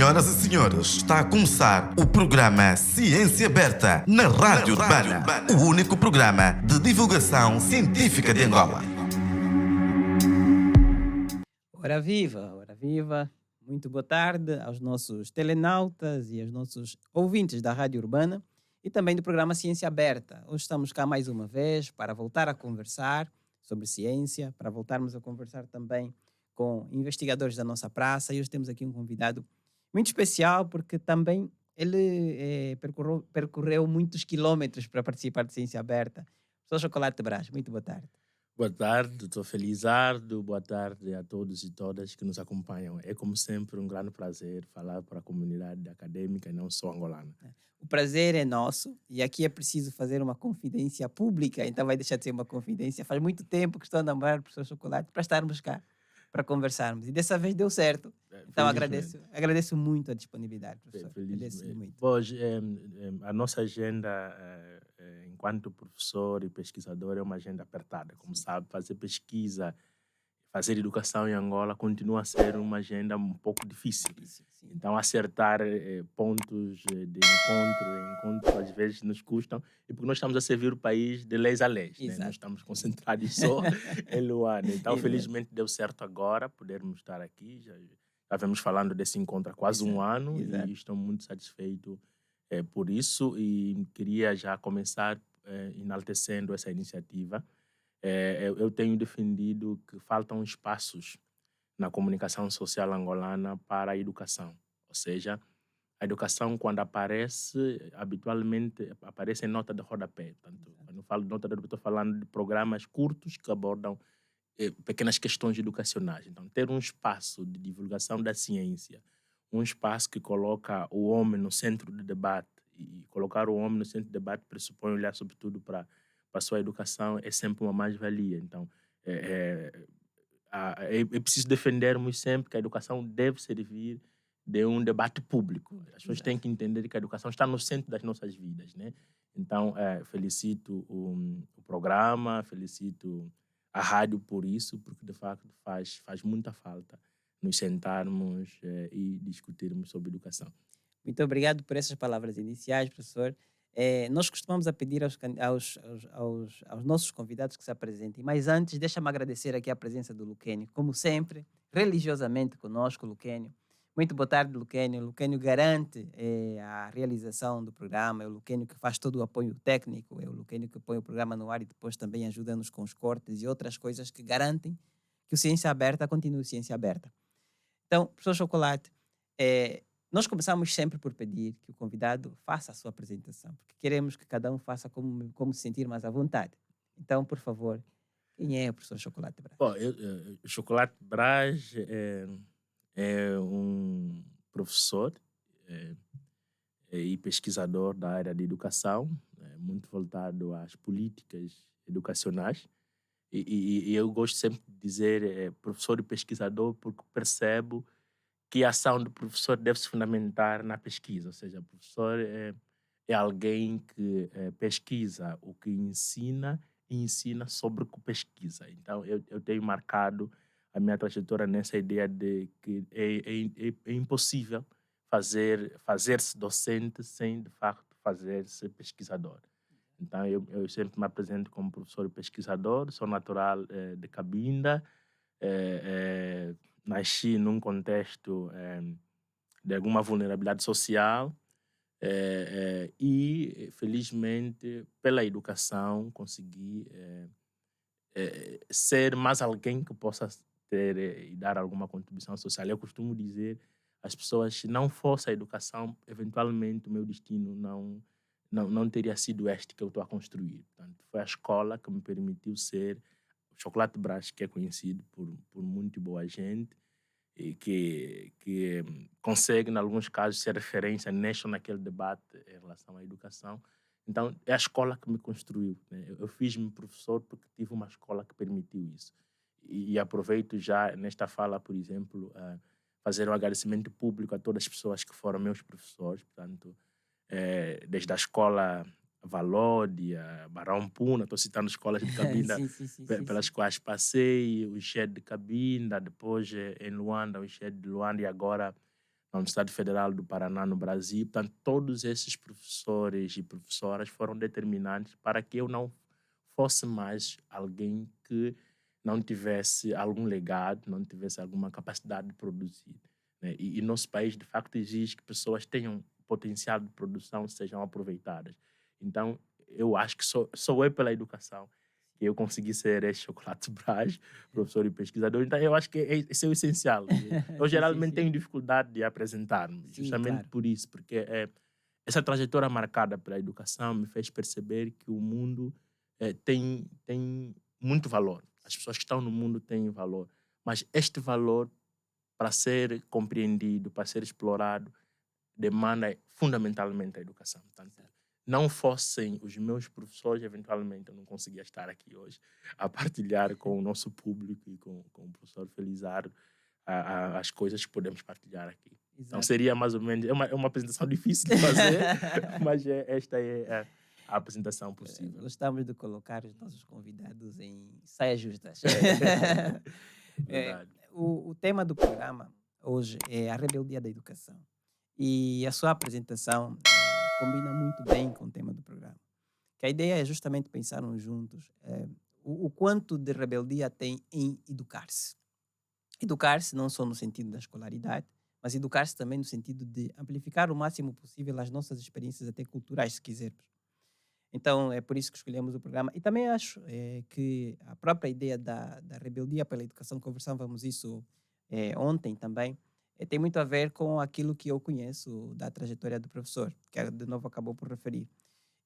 Senhoras e senhores, está a começar o programa Ciência Aberta na Rádio Urbana, o único programa de divulgação científica de Angola. Ora viva, muito boa tarde aos nossos telenautas e aos nossos ouvintes da Rádio Urbana e também do programa Ciência Aberta. Hoje estamos cá mais uma vez para voltar a conversar sobre ciência, para voltarmos a conversar também com investigadores da nossa praça, e hoje temos aqui um convidado muito especial porque também ele percorreu muitos quilômetros para participar de Ciência Aberta. Professor Chocolate Brás, muito boa tarde. Boa tarde, doutor Felizardo. Boa tarde a todos e todas que nos acompanham. É, como sempre, um grande prazer falar para a comunidade acadêmica e não só angolana. O prazer é nosso e aqui é preciso fazer uma confidência pública, então vai deixar de ser uma confidência. Faz muito tempo que estou a namorar o professor Chocolate para estarmos cá, para conversarmos. E dessa vez deu certo. Então agradeço muito a disponibilidade, professor. Agradeço muito. Hoje, a nossa agenda enquanto professor e pesquisador é uma agenda apertada. Como sabe, fazer pesquisa, fazer educação em Angola continua a ser uma agenda um pouco difícil. Então, acertar pontos de encontro às vezes nos custam, e porque nós estamos a servir o país de leis a leis. Né? Nós estamos concentrados só em Luanda. Então, felizmente, deu certo agora podermos estar aqui. Já vemos falando desse encontro há quase um ano e estou muito satisfeito por isso, e queria já começar enaltecendo essa iniciativa. Eu tenho defendido que faltam espaços na comunicação social angolana para a educação. Ou seja, a educação, quando aparece, habitualmente aparece em nota de rodapé. Portanto, quando eu falo de nota de rodapé, estou falando de programas curtos que abordam pequenas questões educacionais. Então, ter um espaço de divulgação da ciência, um espaço que coloca o homem no centro do debate, e colocar o homem no centro do debate pressupõe olhar sobretudo para a sua educação, é sempre uma mais-valia. Então, é preciso defendermos sempre que a educação deve servir de um debate público. As pessoas têm que entender que a educação está no centro das nossas vidas, né? Então, felicito o programa, felicito a rádio por isso, porque de facto faz muita falta nos sentarmos e discutirmos sobre educação. Muito obrigado por essas palavras iniciais, professor. Nós costumamos a pedir aos nossos convidados que se apresentem, mas antes, deixa-me agradecer aqui a presença do Luquênio, como sempre, religiosamente conosco, Luquênio. Muito boa tarde, Luquênio. Luquênio garante a realização do programa, é o Luquênio que faz todo o apoio técnico, é o Luquênio que põe o programa no ar e depois também ajuda-nos com os cortes e outras coisas que garantem que o Ciência Aberta continue Ciência Aberta. Então, professor Chocolate, nós começamos sempre por pedir que o convidado faça a sua apresentação, porque queremos que cada um faça como se sentir mais à vontade. Então, por favor, quem é o professor Chocolate Brás? Bom, o Chocolate Brás é um professor e pesquisador da área de educação, muito voltado às políticas educacionais. E eu gosto sempre de dizer professor e pesquisador porque percebo que a ação do professor deve se fundamentar na pesquisa. Ou seja, o professor é alguém que pesquisa o que ensina e ensina sobre o que pesquisa. Então, eu tenho marcado a minha trajetória nessa ideia de que é impossível fazer-se docente sem, de facto, fazer-se pesquisador. Então, eu sempre me apresento como professor e pesquisador, sou natural de Cabinda, nasci num contexto de alguma vulnerabilidade social e, felizmente, pela educação, consegui ser mais alguém que possa ter e dar alguma contribuição social. Eu costumo dizer às pessoas, se não fosse a educação, eventualmente o meu destino não teria sido este que eu estou a construir. Portanto, foi a escola que me permitiu ser o Chocolate Brás, que é conhecido por muito boa gente e que consegue, em alguns casos, ser referência neste ou naquele debate em relação à educação. Então, é a escola que me construiu, né? Eu fiz-me professor porque tive uma escola que permitiu isso. E aproveito já nesta fala, por exemplo, fazer um agradecimento público a todas as pessoas que foram meus professores, portanto, desde a escola Valódia, Barão Puna, estou citando escolas de Cabinda pelas quais passei, o ICHED de Cabinda, depois em Luanda, o ICHED de Luanda, e agora na Universidade Federal do Paraná, no Brasil. Portanto, todos esses professores e professoras foram determinantes para que eu não fosse mais alguém que não tivesse algum legado, não tivesse alguma capacidade de produzir, né? E nosso país, de facto, exige que pessoas tenham potencial de produção, sejam aproveitadas. Então, eu acho que sou eu pela educação que eu consegui ser este Chocolate Brás, professor e pesquisador. Então, eu acho que esse é o essencial. Eu Sim, sim, geralmente sim. tenho dificuldade de apresentar-me, Sim, justamente claro. por isso, porque essa trajetória marcada pela educação me fez perceber que o mundo tem muito valor. As pessoas que estão no mundo têm valor, mas este valor, para ser compreendido, para ser explorado, demanda fundamentalmente a educação. Portanto, Exato. não fossem os meus professores, eventualmente eu não conseguia estar aqui hoje a partilhar com o nosso público e com o professor Felizardo as coisas que podemos partilhar aqui. Então Exato. seria mais ou menos, é uma apresentação difícil de fazer, mas esta é a apresentação possível. Gostamos de colocar os nossos convidados em saias justas. É, Verdade. o tema do programa hoje é a rebeldia da educação. E a sua apresentação combina muito bem com o tema do programa. Que a ideia é justamente pensarmos juntos o quanto de rebeldia tem em educar-se. Educar-se não só no sentido da escolaridade, mas educar-se também no sentido de amplificar o máximo possível as nossas experiências até culturais, se quisermos. Então, é por isso que escolhemos o programa. E também acho que a própria ideia da rebeldia pela educação, conversávamos isso ontem também, tem muito a ver com aquilo que eu conheço da trajetória do professor, que de novo acabou por referir.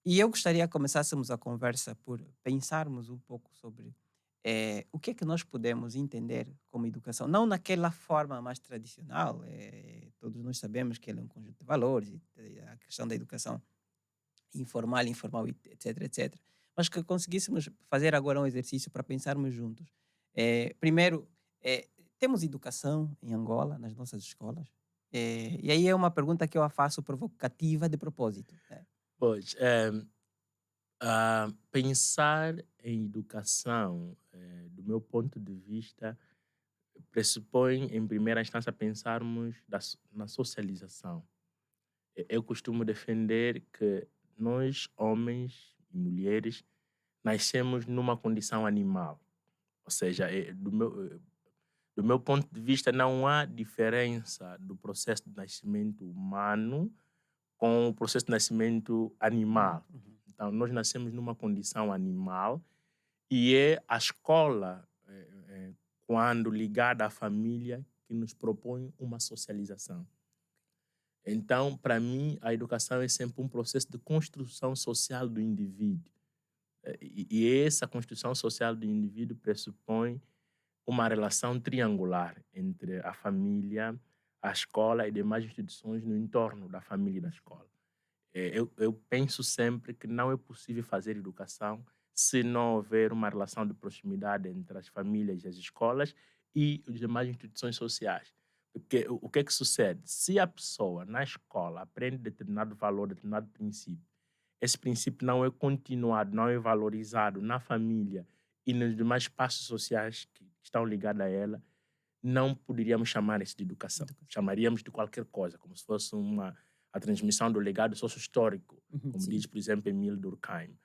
E eu gostaria que começássemos a conversa por pensarmos um pouco sobre o que é que nós podemos entender como educação, não naquela forma mais tradicional, todos nós sabemos que ele é um conjunto de valores, e a questão da educação informal, informal, etc, etc. Mas que conseguíssemos fazer agora um exercício para pensarmos juntos. Primeiro, temos educação em Angola, nas nossas escolas? E aí é uma pergunta que eu a faço provocativa de propósito, né? Pois, pensar em educação, do meu ponto de vista, pressupõe, em primeira instância, pensarmos na socialização. Eu costumo defender que nós, homens e mulheres, nascemos numa condição animal. Ou seja, do meu ponto de vista, não há diferença do processo de nascimento humano com o processo de nascimento animal. Uhum. Então, nós nascemos numa condição animal e é a escola, quando ligada à família, que nos propõe uma socialização. Então, para mim, a educação é sempre um processo de construção social do indivíduo. E essa construção social do indivíduo pressupõe uma relação triangular entre a família, a escola e demais instituições no entorno da família e da escola. Eu penso sempre que não é possível fazer educação se não houver uma relação de proximidade entre as famílias e as escolas e as demais instituições sociais. Porque o que é que sucede? Se a pessoa na escola aprende determinado valor, determinado princípio, esse princípio não é continuado, não é valorizado na família e nos demais espaços sociais que estão ligados a ela, não poderíamos chamar isso de educação. Chamaríamos de qualquer coisa, como se fosse a transmissão do legado socio-histórico, como Sim. diz, por exemplo, Emile Durkheim.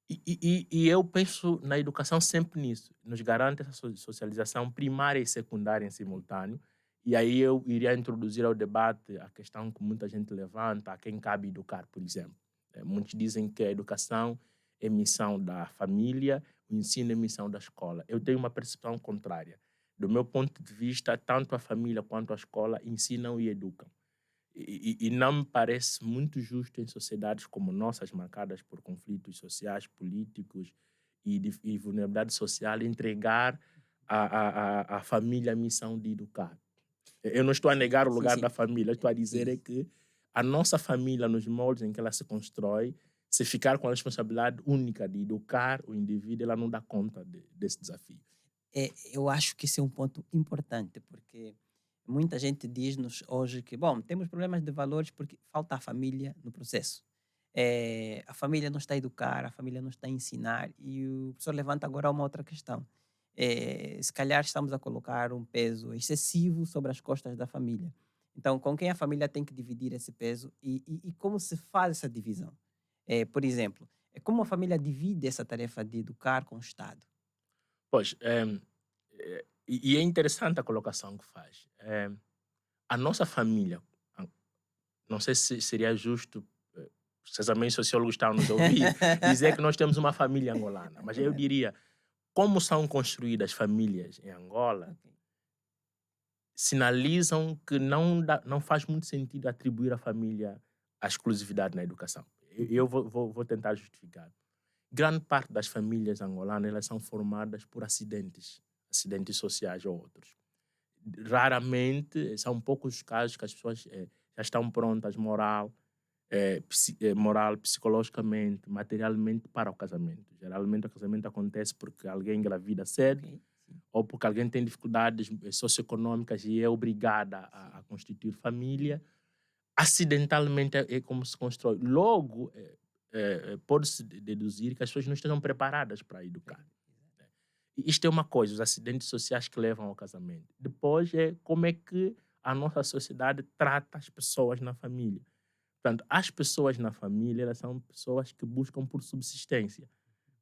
E eu penso na educação sempre nisso. Nos garante essa socialização primária e secundária em simultâneo. E aí eu iria introduzir ao debate a questão que muita gente levanta, a quem cabe educar, por exemplo. Muitos dizem que a educação é missão da família, o ensino é missão da escola. Eu tenho uma percepção contrária. Do meu ponto de vista, tanto a família quanto a escola ensinam e educam. E não me parece muito justo em sociedades como nossas, marcadas por conflitos sociais, políticos e vulnerabilidade social, entregar à família a missão de educar. Eu não estou a negar o Sim, lugar sim. da família, estou a dizer Sim. é que a nossa família, nos moldes em que ela se constrói, se ficar com a responsabilidade única de educar o indivíduo, ela não dá conta desse desafio. Eu acho que esse é um ponto importante, porque muita gente diz-nos hoje que, bom, temos problemas de valores porque falta a família no processo. A família não está a educar, a família não está a ensinar, e o professor levanta agora uma outra questão. Se calhar estamos a colocar um peso excessivo sobre as costas da família. Então, com quem a família tem que dividir esse peso e como se faz essa divisão? Por exemplo, como a família divide essa tarefa de educar com o Estado? Pois, e é interessante a colocação que faz. A nossa família, a- não sei se seria justo, se também sociólogos estão a nos ouvir, dizer que nós temos uma família angolana, mas eu diria, como são construídas famílias em Angola, Ok. sinalizam que não faz muito sentido atribuir à família a exclusividade na educação. Eu vou tentar justificar. Grande parte das famílias angolanas elas são formadas por acidentes sociais ou outros. Raramente, são poucos os casos que as pessoas já estão prontas moral, psicologicamente, materialmente para o casamento. Geralmente o casamento acontece porque alguém engravida cedo Ok, sim. ou porque alguém tem dificuldades socioeconômicas e é obrigada a constituir família. Acidentalmente é como se constrói. Logo, pode-se deduzir que as pessoas não estejam preparadas para educar. E isto é uma coisa, os acidentes sociais que levam ao casamento. Depois é como é que a nossa sociedade trata as pessoas na família. Portanto, as pessoas na família elas são pessoas que buscam por subsistência.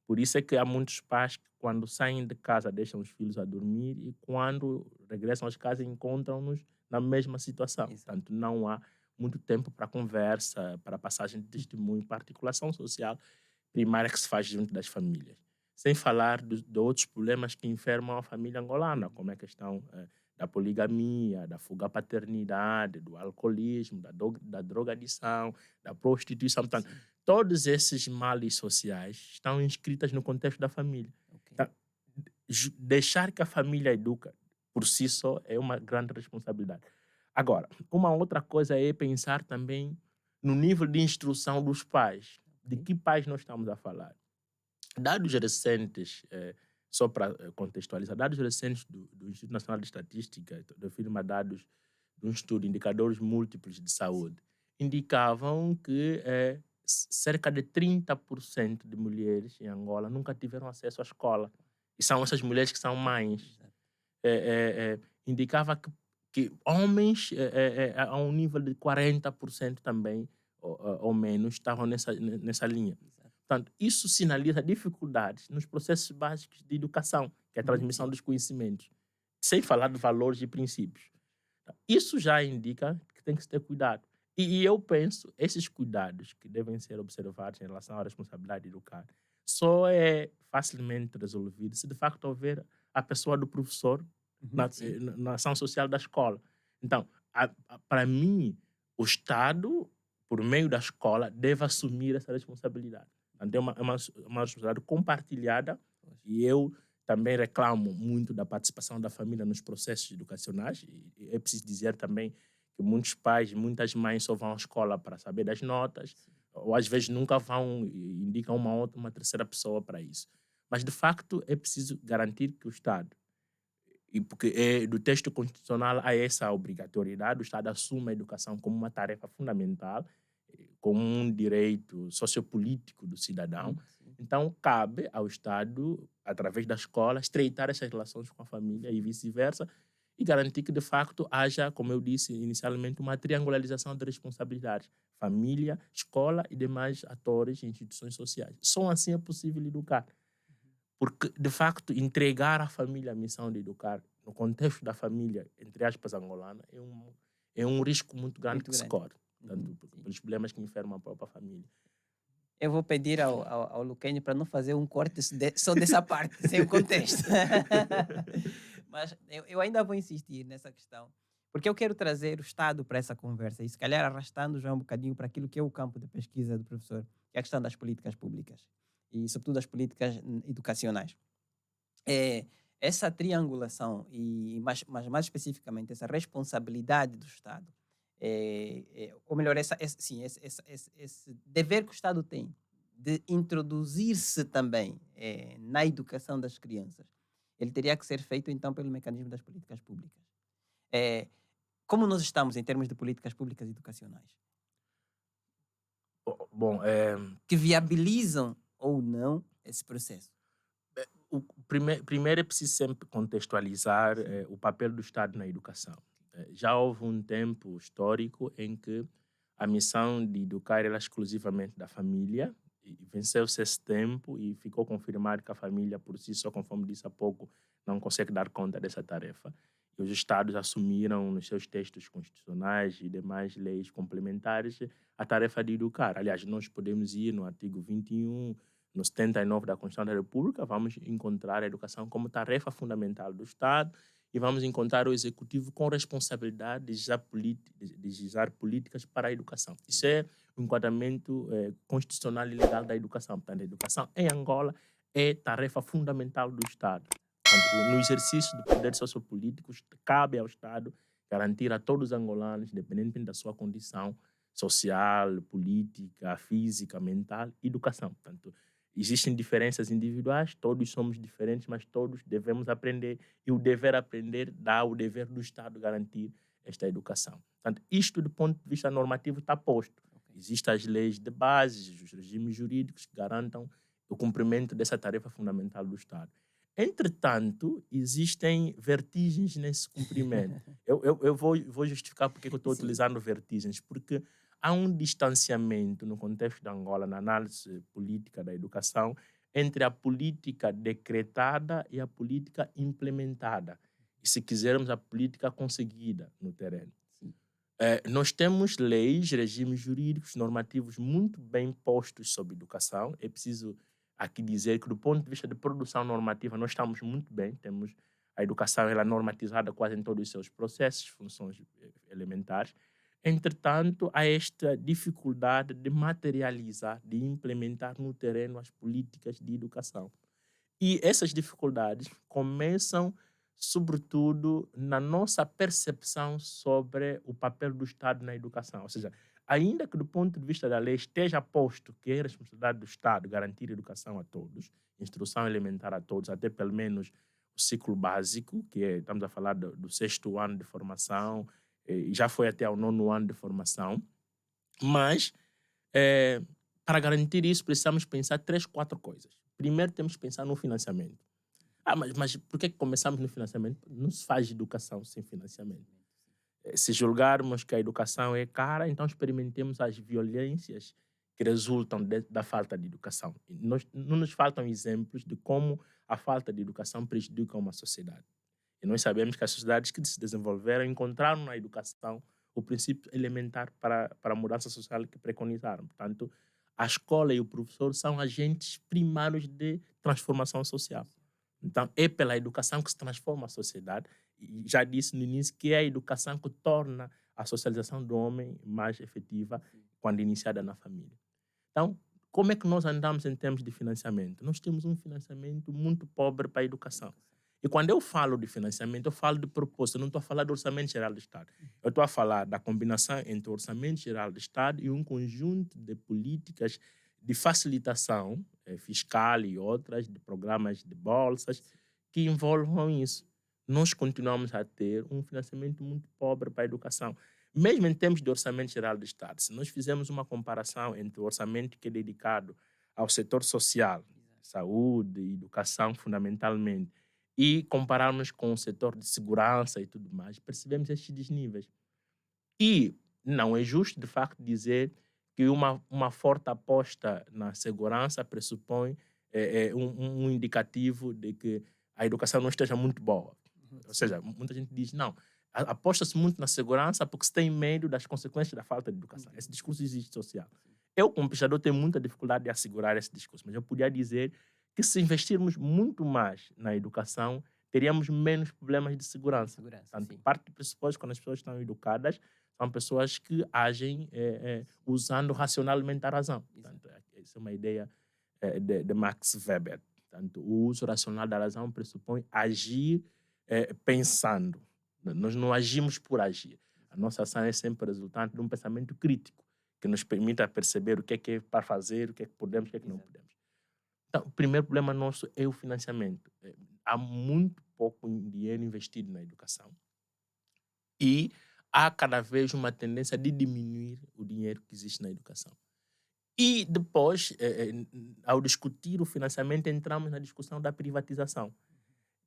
Por isso é que há muitos pais que, quando saem de casa, deixam os filhos a dormir e, quando regressam às casas, encontram-nos na mesma situação. Exato. Portanto, não há muito tempo para conversa, para passagem de testemunho, para articulação social primária que se faz junto das famílias. Sem falar de outros problemas que enfermam a família angolana, como é a questão da poligamia, da fuga à paternidade, do alcoolismo, da drogadição, da prostituição. Portanto, Sim. todos esses males sociais estão inscritos no contexto da família. Ok. Então, deixar que a família educa por si só é uma grande responsabilidade. Agora, uma outra coisa é pensar também no nível de instrução dos pais. De Ok. que pais nós estamos a falar? Dados recentes, só para contextualizar, dados recentes do Instituto Nacional de Estatística, da firma dados de um estudo, indicadores múltiplos de saúde, indicavam que cerca de 30% de mulheres em Angola nunca tiveram acesso à escola. E são essas mulheres que são mães. Exato. Indicava que homens, a um nível de 40% também, ou menos, estavam nessa linha. Exato. Portanto, isso sinaliza dificuldades nos processos básicos de educação, que é a transmissão Sim. dos conhecimentos, sem falar de valores e princípios. Isso já indica que tem que se ter cuidado. E eu penso, esses cuidados que devem ser observados em relação à responsabilidade de educar, só é facilmente resolvido se de facto houver a pessoa do professor Sim. na ação social da escola. Então, para mim, o Estado, por meio da escola, deve assumir essa responsabilidade. Então, é uma responsabilidade compartilhada e eu também reclamo muito da participação da família nos processos educacionais. E é preciso dizer também que muitos pais, muitas mães só vão à escola para saber das notas, ou às vezes nunca vão e indicam uma terceira pessoa para isso. Mas, de facto, é preciso garantir que o Estado, e porque do texto constitucional há essa obrigatoriedade, o Estado assume a educação como uma tarefa fundamental, como um direito sociopolítico do cidadão. Sim. Então, cabe ao Estado, através da escola, estreitar essas relações com a família e vice-versa, e garantir que, de facto, haja, como eu disse inicialmente, uma triangularização de responsabilidades. Família, escola e demais atores e instituições sociais. Só assim é possível educar. Porque, de facto, entregar à família a missão de educar no contexto da família, entre aspas, angolana, é um risco muito grande Muito que se grande. corre. Tanto Sim. pelos problemas que enfermam a própria família. Eu vou pedir ao Luquenho para não fazer um corte só dessa parte, sem o contexto. Mas eu ainda vou insistir nessa questão, porque eu quero trazer o Estado para essa conversa e, se calhar, arrastando já um bocadinho para aquilo que é o campo de pesquisa do professor, que é a questão das políticas públicas e, sobretudo, das políticas educacionais. Essa triangulação, mas mais especificamente essa responsabilidade do Estado, ou melhor, esse dever que o Estado tem de introduzir-se também na educação das crianças, ele teria que ser feito então pelo mecanismo das políticas públicas. Como nós estamos em termos de políticas públicas educacionais? Bom, Que viabilizam ou não esse processo? primeiro é preciso sempre contextualizar o papel do Estado na educação. Já houve um tempo histórico em que a missão de educar era exclusivamente da família, e venceu-se esse tempo e ficou confirmado que a família por si só, conforme disse há pouco, não consegue dar conta dessa tarefa. E os Estados assumiram nos seus textos constitucionais e demais leis complementares a tarefa de educar. Aliás, nós podemos ir no artigo 21, no 79 da Constituição da República, vamos encontrar a educação como tarefa fundamental do Estado e vamos encontrar o Executivo com responsabilidade de gizar políticas para a educação. Isso é o enquadramento constitucional e legal da educação. Portanto, a educação em Angola é tarefa fundamental do Estado. Portanto, no exercício do poder sociopolítico, cabe ao Estado garantir a todos os angolanos, independentemente da sua condição social, política, física, mental, educação. Portanto, existem diferenças individuais, todos somos diferentes, mas todos devemos aprender. E o dever aprender dá o dever do Estado garantir esta educação. Portanto, isto do ponto de vista normativo está posto. Existem as leis de base, os regimes jurídicos que garantam o cumprimento dessa tarefa fundamental do Estado. Entretanto, existem vertigens nesse cumprimento. Eu vou justificar porque eu estou utilizando vertigens, porque há um distanciamento no contexto de Angola, na análise política da educação, entre a política decretada e a política implementada. E, se quisermos, a política conseguida no terreno. Nós temos leis, regimes jurídicos, normativos muito bem postos sobre educação. É preciso aqui dizer que, do ponto de vista de produção normativa, nós estamos muito bem. Temos a educação ela normatizada quase em todos os seus processos, funções elementares. Entretanto, há esta dificuldade de materializar, de implementar no terreno as políticas de educação. E essas dificuldades começam, sobretudo, na nossa percepção sobre o papel do Estado na educação. Ou seja, ainda que do ponto de vista da lei esteja posto que é a responsabilidade do Estado garantir educação a todos, instrução elementar a todos, até pelo menos o ciclo básico, que estamos a falar do 6º ano de formação, já foi até ao 9º ano de formação, mas para garantir isso precisamos pensar 3, 4 coisas. Primeiro temos que pensar no financiamento. Mas por que começamos no financiamento? Não se faz educação sem financiamento. Se julgarmos que a educação é cara, então experimentemos as violências que resultam da falta de educação. Não nos faltam exemplos de como a falta de educação prejudica uma sociedade. E nós sabemos que as sociedades que se desenvolveram encontraram na educação o princípio elementar para a mudança social que preconizaram. Portanto, a escola e o professor são agentes primários de transformação social. Então, é pela educação que se transforma a sociedade. E já disse no início que é a educação que torna a socialização do homem mais efetiva quando iniciada na família. Então, como é que nós andamos em termos de financiamento? Nós temos um financiamento muito pobre para a educação. E quando eu falo de financiamento, eu falo de propósito, eu não estou a falar do Orçamento Geral do Estado. Eu estou a falar da combinação entre o Orçamento Geral do Estado e um conjunto de políticas de facilitação fiscal e outras, de programas de bolsas, que envolvam isso. Nós continuamos a ter um financiamento muito pobre para a educação. Mesmo em termos de Orçamento Geral do Estado, se nós fizermos uma comparação entre o orçamento que é dedicado ao setor social, saúde e educação fundamentalmente, e compararmos com o setor de segurança e tudo mais, percebemos estes desníveis. E não é justo, de facto, dizer que uma forte aposta na segurança pressupõe um indicativo de que a educação não esteja muito boa. Ou seja, muita gente diz, não, aposta-se muito na segurança porque se tem medo das consequências da falta de educação. Esse discurso existe social. Eu, como pesquisador, tenho muita dificuldade de assegurar esse discurso, mas eu podia dizer que se investirmos muito mais na educação, teríamos menos problemas de segurança. Portanto, parte do pressuposto, quando as pessoas estão educadas, são pessoas que agem usando racionalmente a razão. Portanto, essa é uma ideia de Max Weber. Portanto, o uso racional da razão pressupõe agir pensando. Nós não agimos por agir. A nossa ação é sempre resultante de um pensamento crítico que nos permita perceber o que é para fazer, o que é que podemos, o que é que não podemos. Então, o primeiro problema nosso é o financiamento. Há muito pouco dinheiro investido na educação e há cada vez uma tendência de diminuir o dinheiro que existe na educação. E depois, ao discutir o financiamento, entramos na discussão da privatização.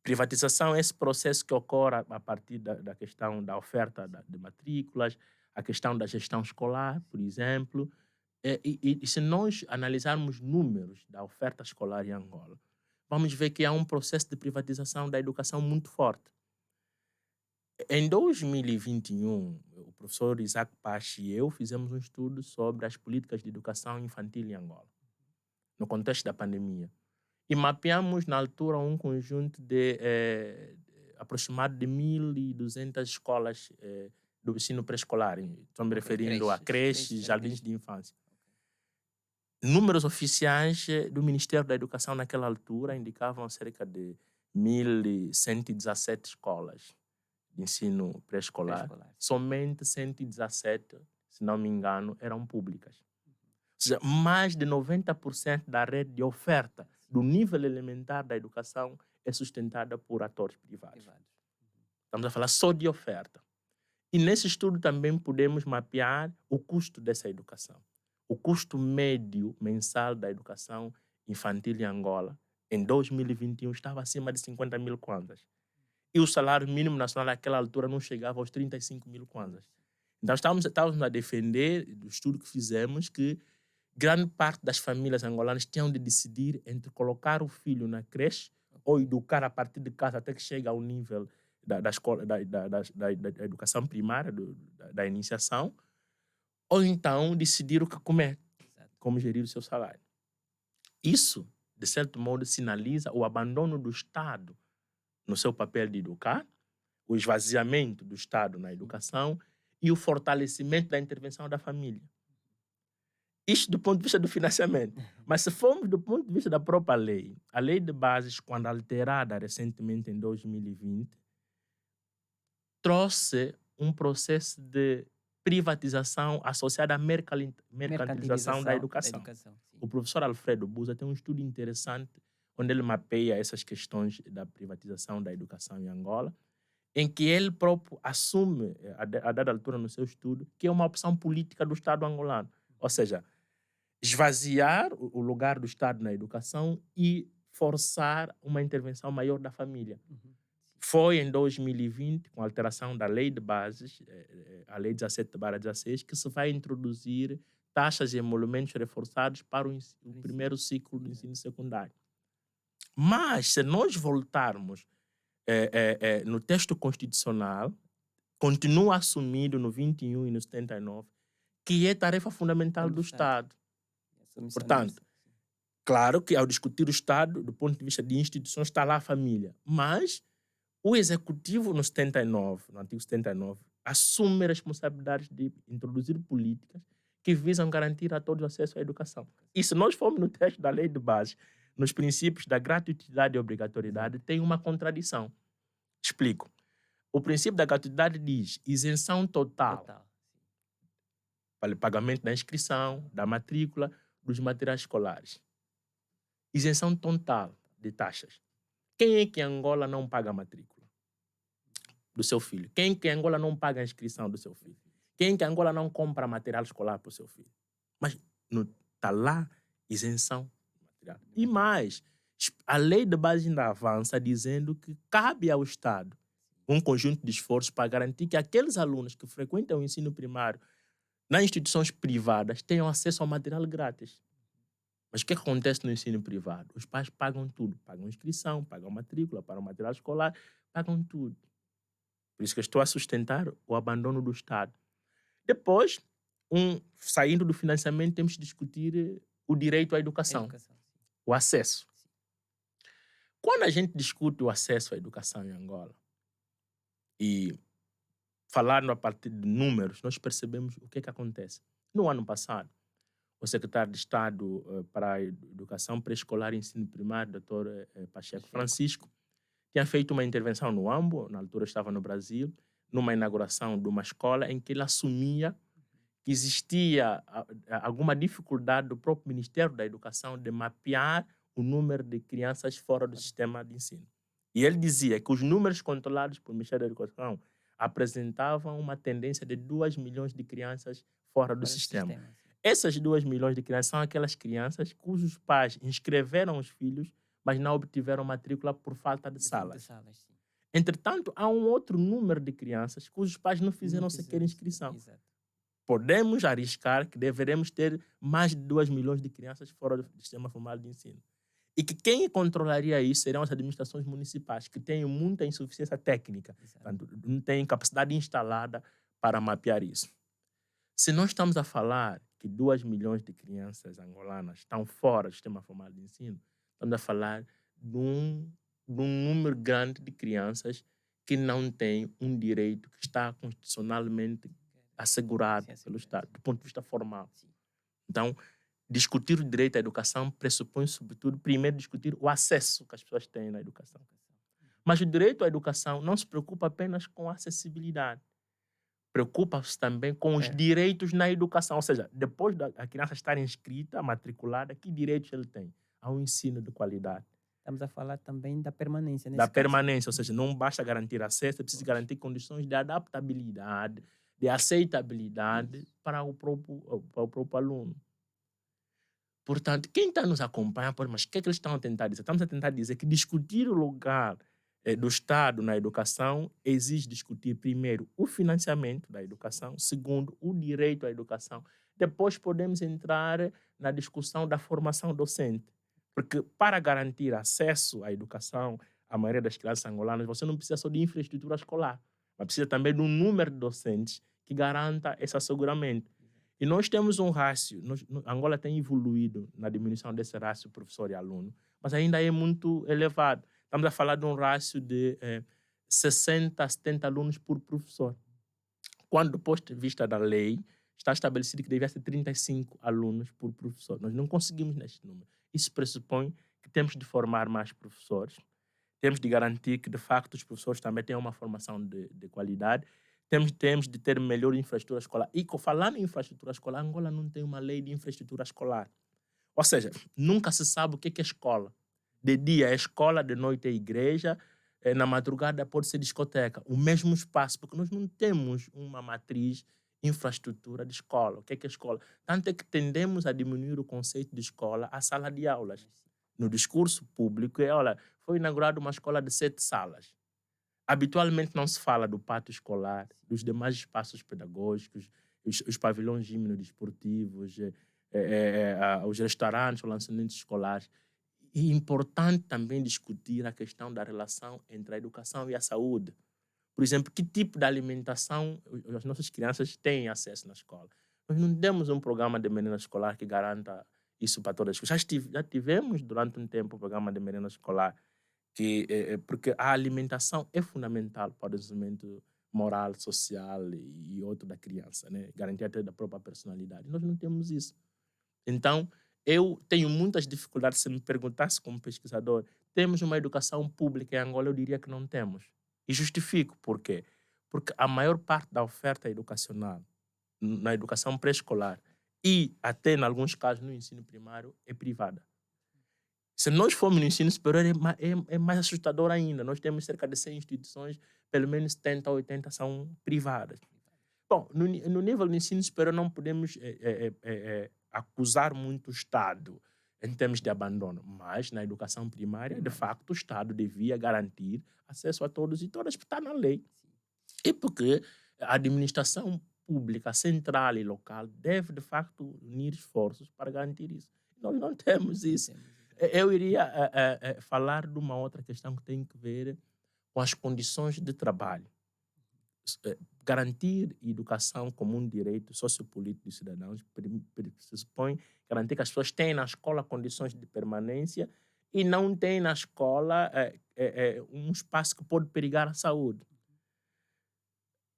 Privatização é esse processo que ocorre a partir da questão da oferta de matrículas, a questão da gestão escolar, por exemplo. E se nós analisarmos números da oferta escolar em Angola, vamos ver que há um processo de privatização da educação muito forte. Em 2021, o professor Isaac Pache e eu fizemos um estudo sobre as políticas de educação infantil em Angola, no contexto da pandemia. E mapeamos, na altura, um conjunto de aproximado de 1.200 escolas do ensino pré-escolar. Estou me referindo a creches, jardins de infância. Números oficiais do Ministério da Educação naquela altura indicavam cerca de 1.117 escolas de ensino pré-escolar. Somente 117, se não me engano, eram públicas. Ou seja, mais de 90% da rede de oferta do nível elementar da educação é sustentada por atores privados. Estamos a falar só de oferta. E nesse estudo também podemos mapear o custo dessa educação. O custo médio mensal da educação infantil em Angola, em 2021, estava acima de 50 mil kwanzas. E o salário mínimo nacional naquela altura não chegava aos 35 mil kwanzas. Então estávamos a defender, do estudo que fizemos, que grande parte das famílias angolanas tinham de decidir entre colocar o filho na creche ou educar a partir de casa até que chegue ao nível da escola, da educação primária, da iniciação, ou então decidir o que comer, como gerir o seu salário. Isso, de certo modo, sinaliza o abandono do Estado no seu papel de educar, o esvaziamento do Estado na educação e o fortalecimento da intervenção da família. Isto do ponto de vista do financiamento. Mas se formos do ponto de vista da própria lei, a lei de bases, quando alterada recentemente em 2020, trouxe um processo de privatização associada à mercantilização da educação. O professor Alfredo Busa tem um estudo interessante onde ele mapeia essas questões da privatização da educação em Angola, em que ele próprio assume, a dada altura no seu estudo, que é uma opção política do Estado angolano. Ou seja, esvaziar o lugar do Estado na educação e forçar uma intervenção maior da família. Foi em 2020, com a alteração da Lei de Bases, a Lei 17/16, que se vai introduzir taxas e emolumentos reforçados para o primeiro ciclo do ensino secundário. Mas, se nós voltarmos no texto constitucional, continua assumido no 21 e no 79, que é tarefa fundamental do Estado. Portanto, claro que ao discutir o Estado, do ponto de vista de instituições, está lá a família. Mas o Executivo, no 79, no artigo 79, assume responsabilidades de introduzir políticas que visam garantir a todos acesso à educação. E se nós formos no texto da Lei de Base, nos princípios da gratuidade e obrigatoriedade, tem uma contradição. Explico. O princípio da gratuidade diz isenção total para o pagamento da inscrição, da matrícula, dos materiais escolares. Isenção total de taxas. Quem é que em Angola não paga a matrícula do seu filho? Quem é que em Angola não paga a inscrição do seu filho? Quem é que em Angola não compra material escolar para o seu filho? Mas está lá isenção material. E mais, a Lei de Base ainda avança dizendo que cabe ao Estado um conjunto de esforços para garantir que aqueles alunos que frequentam o ensino primário nas instituições privadas tenham acesso ao material grátis. Mas o que acontece no ensino privado? Os pais pagam tudo. Pagam inscrição, pagam matrícula, pagam material escolar, pagam tudo. Por isso que eu estou a sustentar o abandono do Estado. Depois, saindo do financiamento, temos que discutir o direito à educação. O acesso. Quando a gente discute o acesso à educação em Angola, e falando a partir de números, nós percebemos o que acontece. No ano passado, o secretário de Estado para a Educação Pré-Escolar e Ensino Primário, Dr. Pacheco Francisco, tinha feito uma intervenção no AMBO, na altura estava no Brasil, numa inauguração de uma escola em que ele assumia que existia alguma dificuldade do próprio Ministério da Educação de mapear o número de crianças fora do sistema de ensino. E ele dizia que os números controlados pelo Ministério da Educação apresentavam uma tendência de 2 milhões de crianças fora do sistema. Essas 2 milhões de crianças são aquelas crianças cujos pais inscreveram os filhos mas não obtiveram matrícula por falta de De salas. sim. Entretanto, há um outro número de crianças cujos pais não fizeram Não sequer fizeram, inscrição. exato. Podemos arriscar que deveremos ter mais de 2 milhões de crianças fora do sistema formal de ensino. E que quem controlaria isso seriam as administrações municipais, que têm muita insuficiência técnica, Exato. portanto, não têm capacidade instalada para mapear isso. Se nós estamos a falar que 2 milhões de crianças angolanas estão fora do sistema formal de ensino, estamos a falar de um número grande de crianças que não têm um direito que está constitucionalmente assegurado Sim, pelo assegurado. Estado, do ponto de vista formal. Sim. Então, discutir o direito à educação pressupõe, sobretudo, primeiro discutir o acesso que as pessoas têm na educação. Mas o direito à educação não se preocupa apenas com a acessibilidade. Preocupa-se também com os direitos na educação. Ou seja, depois da criança estar inscrita, matriculada, que direitos ele tem? Ao ensino de qualidade. Estamos a falar também da permanência, Da nesse caso. permanência, ou seja, não basta garantir acesso, é preciso garantir condições de adaptabilidade, de aceitabilidade para o próprio aluno. Portanto, quem está nos acompanhando, mas o que é que eles estão a tentar dizer? Estamos a tentar dizer que discutir o lugar do Estado na educação exige discutir, primeiro, o financiamento da educação, segundo, o direito à educação. Depois podemos entrar na discussão da formação docente. Porque para garantir acesso à educação, a maioria das crianças angolanas, você não precisa só de infraestrutura escolar, mas precisa também de um número de docentes que garanta esse asseguramento. E nós temos um rácio, Angola tem evoluído na diminuição desse rácio professor e aluno, mas ainda é muito elevado. Estamos a falar de um rácio de 60 a 70 alunos por professor. Quando, do ponto de vista da lei, está estabelecido que devia ser 35 alunos por professor. Nós não conseguimos neste número. Isso pressupõe que temos de formar mais professores, temos de garantir que, de facto, os professores também tenham uma formação de qualidade, temos de ter melhor infraestrutura escolar. E, falando em infraestrutura escolar, Angola não tem uma lei de infraestrutura escolar. Ou seja, nunca se sabe o que é escola. De dia é escola, de noite é igreja, na madrugada pode ser discoteca. O mesmo espaço, porque nós não temos uma matriz infraestrutura de escola. O que é escola? Tanto é que tendemos a diminuir o conceito de escola à sala de aulas. No discurso público, olha, foi inaugurada uma escola de 7 salas. Habitualmente não se fala do pátio escolar, dos demais espaços pedagógicos, os pavilhões gimno-desportivos, os restaurantes, os lançamentos escolares. E é importante também discutir a questão da relação entre a educação e a saúde. Por exemplo, que tipo de alimentação as nossas crianças têm acesso na escola? Nós não temos um programa de merenda escolar que garanta isso para todas as coisas. Já tivemos durante um tempo um programa de merenda escolar, porque a alimentação é fundamental para o desenvolvimento moral, social e outro da criança, né? Garantir até da própria personalidade. Nós não temos isso. Então, eu tenho muitas dificuldades. Se me perguntasse como pesquisador, temos uma educação pública em Angola? Eu diria que não temos. E justifico por quê? Porque a maior parte da oferta educacional na educação pré-escolar e até, em alguns casos, no ensino primário, é privada. Se nós formos no ensino superior, é mais assustador ainda. Nós temos cerca de 100 instituições, pelo menos 70 ou 80 são privadas. Bom, no nível do ensino superior não podemos acusar muito o Estado em termos de abandono, mas na educação primária, de facto, o Estado devia garantir acesso a todos e todas, porque está na lei. E porque a administração pública, central e local, deve, de facto, unir esforços para garantir isso. Nós não temos isso. Eu iria falar de uma outra questão que tem que ver com as condições de trabalho. Garantir educação como um direito sociopolítico dos cidadãos pressupõe garantir que as pessoas têm na escola condições de permanência e não têm na escola um espaço que pode perigar a saúde.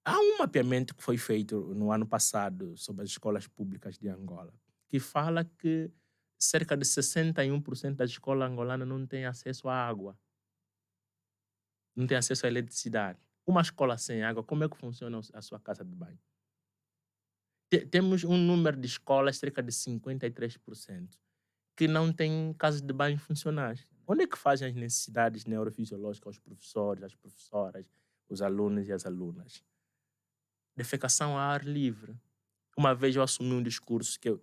Há um mapeamento que foi feito no ano passado sobre as escolas públicas de Angola, que fala que cerca de 61% das escolas angolanas não têm acesso à água, não têm acesso à eletricidade. Uma escola sem água, como é que funciona a sua casa de banho? Temos um número de escolas, cerca de 53%, que não têm casas de banho funcionais. Onde é que fazem as necessidades neurofisiológicas os professores, as professoras, os alunos e as alunas? Defecação a ar livre. Uma vez eu assumi um discurso que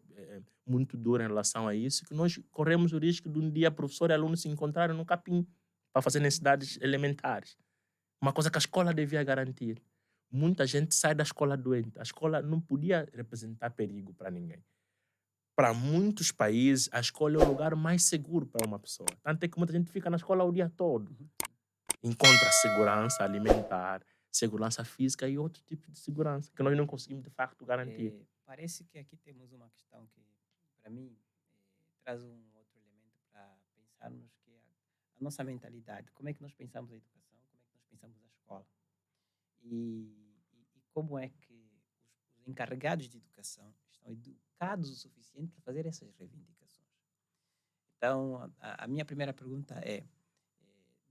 muito dura em relação a isso, que nós corremos o risco de um dia professor e aluno se encontrarem no capim para fazer necessidades elementares. Uma coisa que a escola devia garantir. Muita gente sai da escola doente. A escola não podia representar perigo para ninguém. Para muitos países, a escola é o lugar mais seguro para uma pessoa. Tanto é que muita gente fica na escola o dia todo. Encontra segurança alimentar, segurança física e outro tipo de segurança que nós não conseguimos, de facto, garantir. Parece que aqui temos uma questão que, para mim, traz um outro elemento para pensarmos, que é a nossa mentalidade. Como é que nós pensamos a educação? Como é que nós pensamos a escola? E como é que os encarregados de educação estão educados o suficiente para fazer essas reivindicações? Então, a minha primeira pergunta é: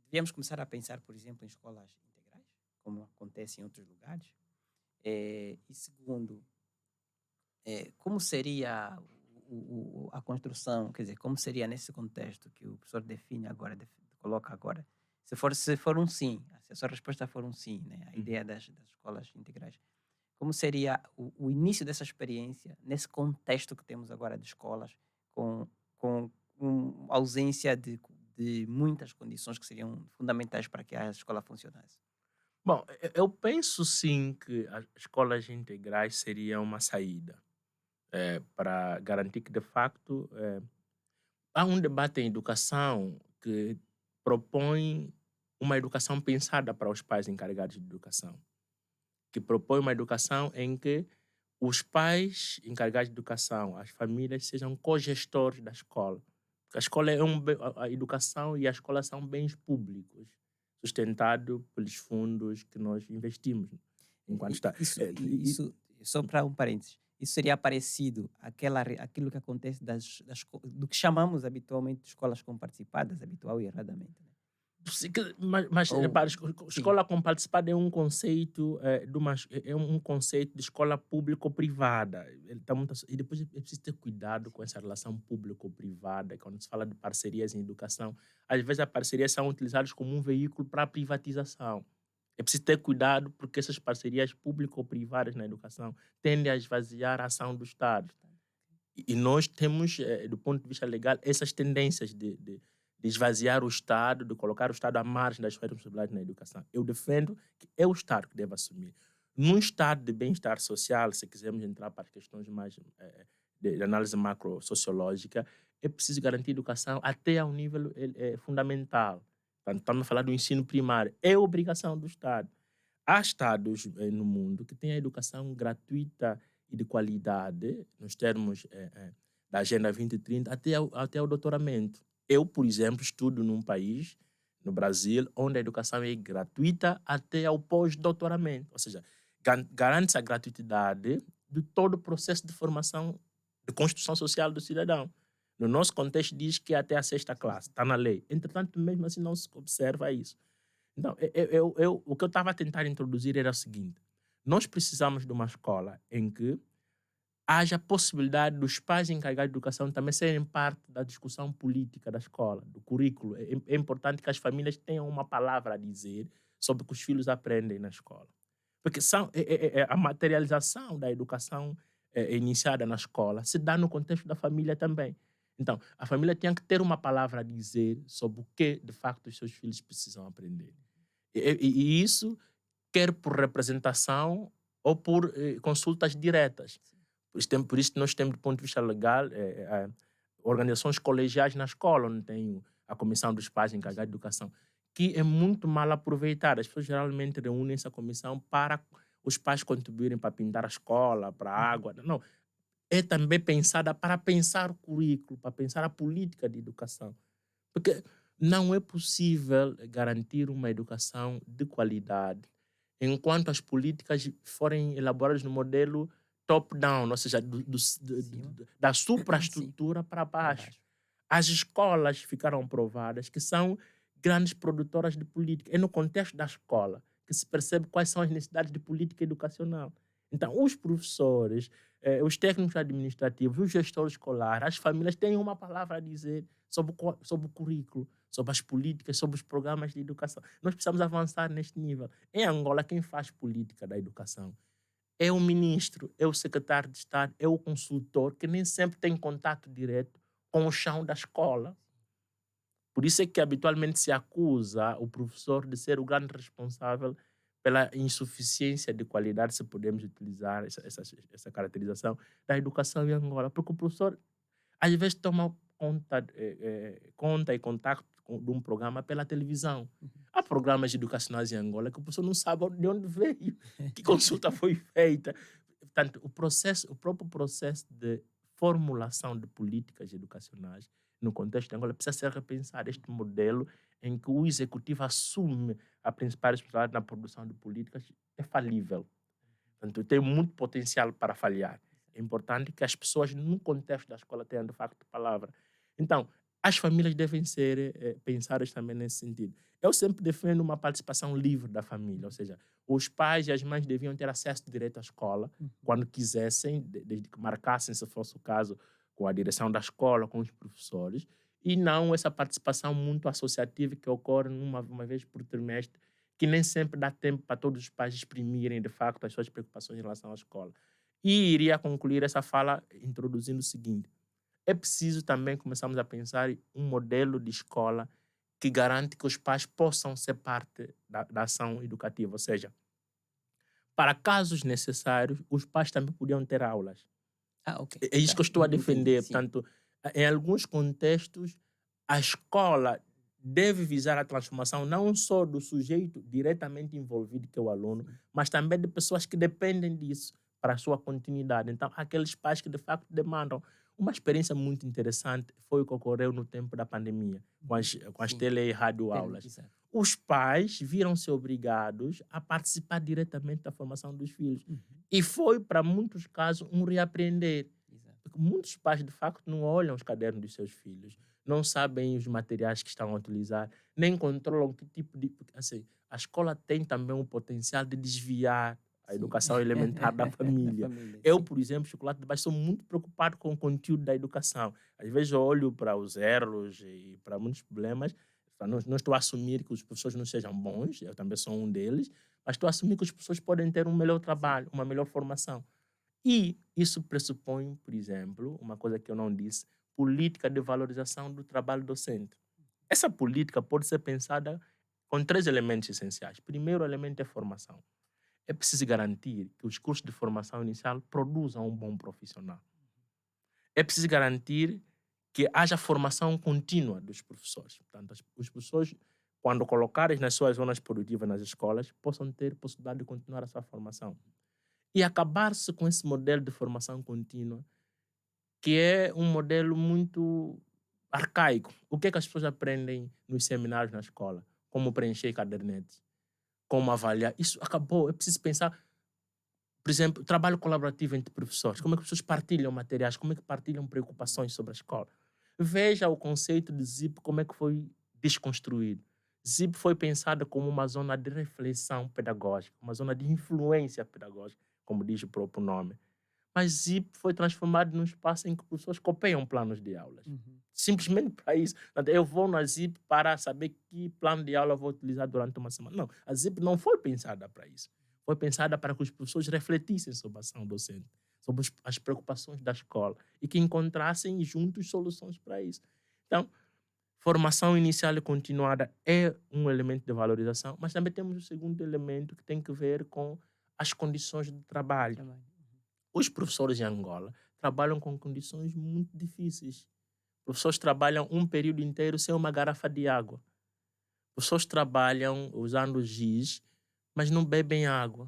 devíamos começar a pensar, por exemplo, em escolas integrais, como acontece em outros lugares? E segundo, como seria a construção, quer dizer, como seria nesse contexto que o professor define agora, coloca agora, se for um sim, se a sua resposta for um sim, né, a ideia das escolas integrais, como seria o início dessa experiência nesse contexto que temos agora de escolas, com ausência de muitas condições que seriam fundamentais para que a escola funcionasse? Bom, eu penso sim que as escolas integrais seria uma saída para garantir que, de facto, há um debate em educação que propõe uma educação pensada para os pais encarregados de educação, que propõe uma educação em que os pais encarregados de educação, as famílias, sejam cogestores da escola. A escola é a educação e a escola são bens públicos, sustentados pelos fundos que nós investimos enquanto está. Isso, só para um parênteses, isso seria parecido àquilo que acontece do que chamamos habitualmente de escolas comparticipadas, habitual e erradamente, né? Mas Ou, repara, sim, escola comparticipada é um conceito é um conceito de escola público-privada. E depois é preciso ter cuidado com essa relação público-privada. Quando se fala de parcerias em educação, às vezes as parcerias são utilizadas como um veículo para a privatização. É preciso ter cuidado porque essas parcerias público-privadas na educação tendem a esvaziar a ação do Estado. E nós temos, do ponto de vista legal, essas tendências de esvaziar o Estado, de colocar o Estado à margem das suas responsabilidades na educação. Eu defendo que é o Estado que deve assumir. Num estado de bem-estar social, se quisermos entrar para as questões mais de análise macro-sociológica, é preciso garantir educação até ao nível fundamental. Portanto, estamos a falar do ensino primário. É obrigação do Estado. Há estados no mundo que têm a educação gratuita e de qualidade, nos termos da Agenda 2030, até o doutoramento. Eu, por exemplo, estudo num país, no Brasil, onde a educação é gratuita até ao pós-doutoramento. Ou seja, garante-se a gratuidade de todo o processo de formação, de construção social do cidadão. No nosso contexto, diz que é até a 6ª classe, está na lei. Entretanto, mesmo assim, não se observa isso. Então, o que eu estava a tentar introduzir era o seguinte: nós precisamos de uma escola em que haja possibilidade dos pais encarregados de educação também serem parte da discussão política da escola, do currículo. É importante que as famílias tenham uma palavra a dizer sobre o que os filhos aprendem na escola. Porque a materialização da educação iniciada na escola se dá no contexto da família também. Então, a família tem que ter uma palavra a dizer sobre o que, de facto, os seus filhos precisam aprender. E isso quer por representação ou por consultas diretas. Por isso nós temos, do ponto de vista legal, organizações colegiais na escola, onde tem a comissão dos pais encarregados de educação, que é muito mal aproveitada. As pessoas geralmente reúnem essa comissão para os pais contribuírem para pintar a escola, para a água. Não, é também pensada para pensar o currículo, para pensar a política de educação. Porque não é possível garantir uma educação de qualidade enquanto as políticas forem elaboradas no modelo top-down, ou seja, da supraestrutura para baixo. As escolas ficaram provadas que são grandes produtoras de política. É no contexto da escola que se percebe quais são as necessidades de política educacional. Então, os professores, os técnicos administrativos, os gestores escolares, as famílias têm uma palavra a dizer sobre o currículo, sobre as políticas, sobre os programas de educação. Nós precisamos avançar neste nível. Em Angola, quem faz política da educação é o ministro, é o secretário de Estado, é o consultor, que nem sempre tem contato direto com o chão da escola. Por isso é que habitualmente se acusa o professor de ser o grande responsável pela insuficiência de qualidade, se podemos utilizar essa caracterização, da educação em Angola. Porque o professor, às vezes, toma conta e contato de um programa pela televisão. Há programas educacionais em Angola que o professor não sabe de onde veio, que consulta foi feita. Portanto, o próprio processo de formulação de políticas educacionais no contexto de Angola precisa ser repensado. Este modelo em que o executivo assume a principal responsabilidade na produção de políticas é falível. Portanto, tem muito potencial para falhar. É importante que as pessoas, no contexto da escola, tenham, de facto, palavra. Então, as famílias devem ser pensadas também nesse sentido. Eu sempre defendo uma participação livre da família, ou seja, os pais e as mães deviam ter acesso direto à escola, quando quisessem, desde que marcassem, se fosse o caso, com a direção da escola, com os professores, e não essa participação muito associativa que ocorre uma vez por trimestre, que nem sempre dá tempo para todos os pais exprimirem, de facto, as suas preocupações em relação à escola. E iria concluir essa fala introduzindo o seguinte: é preciso também começarmos a pensar em um modelo de escola que garante que os pais possam ser parte da ação educativa, ou seja, para casos necessários, os pais também podiam ter aulas. Ok. É isso que eu estou a Entendi, defender. sim. Portanto, em alguns contextos, a escola deve visar a transformação não só do sujeito diretamente envolvido, que é o aluno, mas também de pessoas que dependem disso para a sua continuidade. Então, aqueles pais que de facto demandam. Uma experiência muito interessante foi o que ocorreu no tempo da pandemia, com as Sim. tele e radioaulas. Exato. Os pais viram-se obrigados a participar diretamente da formação dos filhos. E foi, para muitos casos, um reaprender. Exato. Porque muitos pais, de facto, não olham os cadernos dos seus filhos, não sabem os materiais que estão a utilizar, nem controlam que tipo de... Assim, a escola tem também o potencial de desviar a Sim. educação elementar da família. Eu, Sim. por exemplo, Chocolate de Baixo, sou muito preocupado com o conteúdo da educação. Às vezes eu olho para os erros e para muitos problemas. Não estou a assumir que os professores não sejam bons, eu também sou um deles, mas estou a assumir que os professores podem ter um melhor trabalho, uma melhor formação. E isso pressupõe, por exemplo, uma coisa que eu não disse, política de valorização do trabalho docente. Essa política pode ser pensada com 3 elementos essenciais. Primeiro elemento é formação. É preciso garantir que os cursos de formação inicial produzam um bom profissional. É preciso garantir que haja formação contínua dos professores. Portanto, os professores, quando colocados nas suas zonas produtivas nas escolas, possam ter possibilidade de continuar a sua formação. E acabar-se com esse modelo de formação contínua, que é um modelo muito arcaico. O que é que as pessoas aprendem nos seminários na escola? Como preencher cadernetes, como avaliar. Isso acabou. É preciso pensar, por exemplo, trabalho colaborativo entre professores. Como é que as pessoas partilham materiais? Como é que partilham preocupações sobre a escola? Veja o conceito de ZIP, como é que foi desconstruído. ZIP foi pensada como uma zona de reflexão pedagógica, uma zona de influência pedagógica, como diz o próprio nome. Mas ZIP foi transformado num espaço em que pessoas copiam planos de aulas. Simplesmente para isso. Portanto, eu vou na ZIP para saber que plano de aula vou utilizar durante uma semana. Não, a ZIP não foi pensada para isso. Foi pensada para que os professores refletissem sobre a ação docente, sobre as preocupações da escola e que encontrassem juntos soluções para isso. Então, formação inicial e continuada é um elemento de valorização, mas também temos o segundo elemento que tem que ver com as condições de trabalho. Os professores em Angola trabalham com condições muito difíceis. Professores trabalham um período inteiro sem uma garrafa de água. Professores trabalham usando giz, mas não bebem água.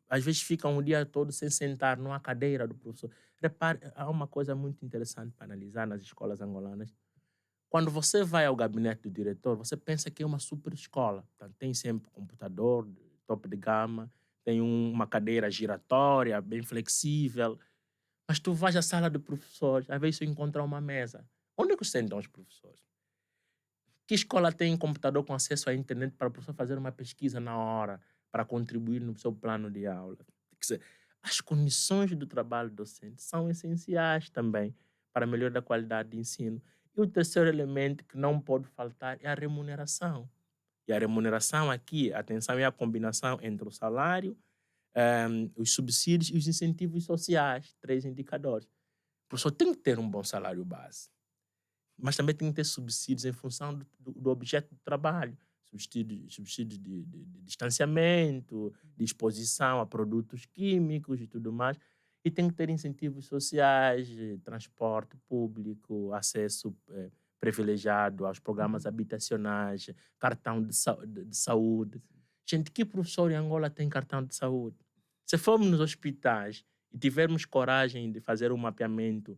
Às vezes ficam o dia todo sem sentar numa cadeira do professor. Repare, há uma coisa muito interessante para analisar nas escolas angolanas. Quando você vai ao gabinete do diretor, você pensa que é uma super escola. Portanto, tem sempre computador, topo de gama, tem uma cadeira giratória, bem flexível. Mas tu vais à sala de professores, às vezes você encontra uma mesa. Onde é que sentam os professores? Que escola tem computador com acesso à internet para o professor fazer uma pesquisa na hora, para contribuir no seu plano de aula? Quer dizer, as condições do trabalho docente são essenciais também para a melhoria da qualidade de ensino. E o terceiro elemento que não pode faltar é a remuneração. E a remuneração aqui, atenção, é a combinação entre o salário, os subsídios e os incentivos sociais, 3 indicadores. O professor tem que ter um bom salário base, mas também tem que ter subsídios em função do objeto de trabalho. Subsídios de distanciamento, de exposição a produtos químicos e tudo mais. E tem que ter incentivos sociais, transporte público, acesso privilegiado aos programas habitacionais, cartão de saúde. Gente, que professor em Angola tem cartão de saúde? Se formos nos hospitais e tivermos coragem de fazer um mapeamento,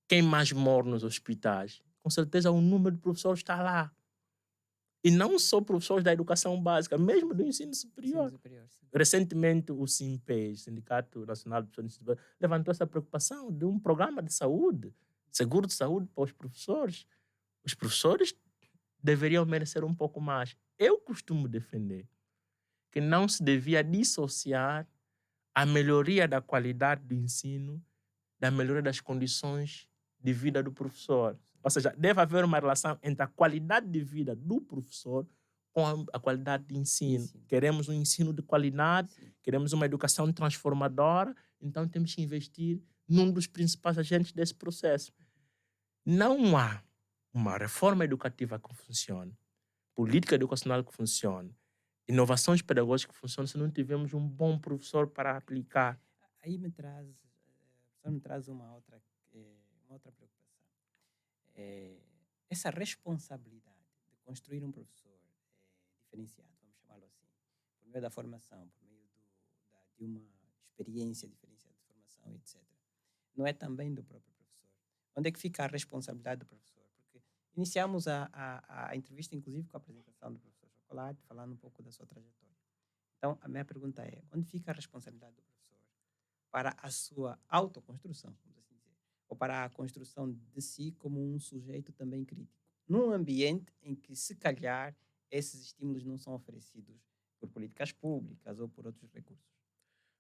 quem mais morre nos hospitais, com certeza o número de professores está lá. E não só professores da educação básica, mesmo do ensino superior. Sim. Recentemente, o SINPE, Sindicato Nacional de Professores, levantou essa preocupação de um programa de saúde, seguro de saúde para os professores. Os professores deveriam merecer um pouco mais. Eu costumo defender que não se devia dissociar a melhoria da qualidade do ensino da melhoria das condições de vida do professor. Ou seja, deve haver uma relação entre a qualidade de vida do professor com a qualidade de ensino. Queremos um ensino de qualidade, queremos uma educação transformadora, então temos que investir num dos principais agentes desse processo. Não há uma reforma educativa que funcione, política educacional que funcione, inovações pedagógicas que funcionem se não tivermos um bom professor para aplicar. Aí me traz uma outra preocupação. Essa responsabilidade de construir um professor diferenciado, vamos chamá-lo assim, por meio da formação, por meio de uma experiência diferenciada de formação, etc. Não é também do próprio professor. Onde é que fica a responsabilidade do professor? Porque iniciamos a entrevista, inclusive, com a apresentação do professor Chocolate, falando um pouco da sua trajetória. Então, a minha pergunta é, onde fica a responsabilidade do professor para a sua autoconstrução, vamos assim dizer, ou para a construção de si como um sujeito também crítico, num ambiente em que, se calhar, esses estímulos não são oferecidos por políticas públicas ou por outros recursos?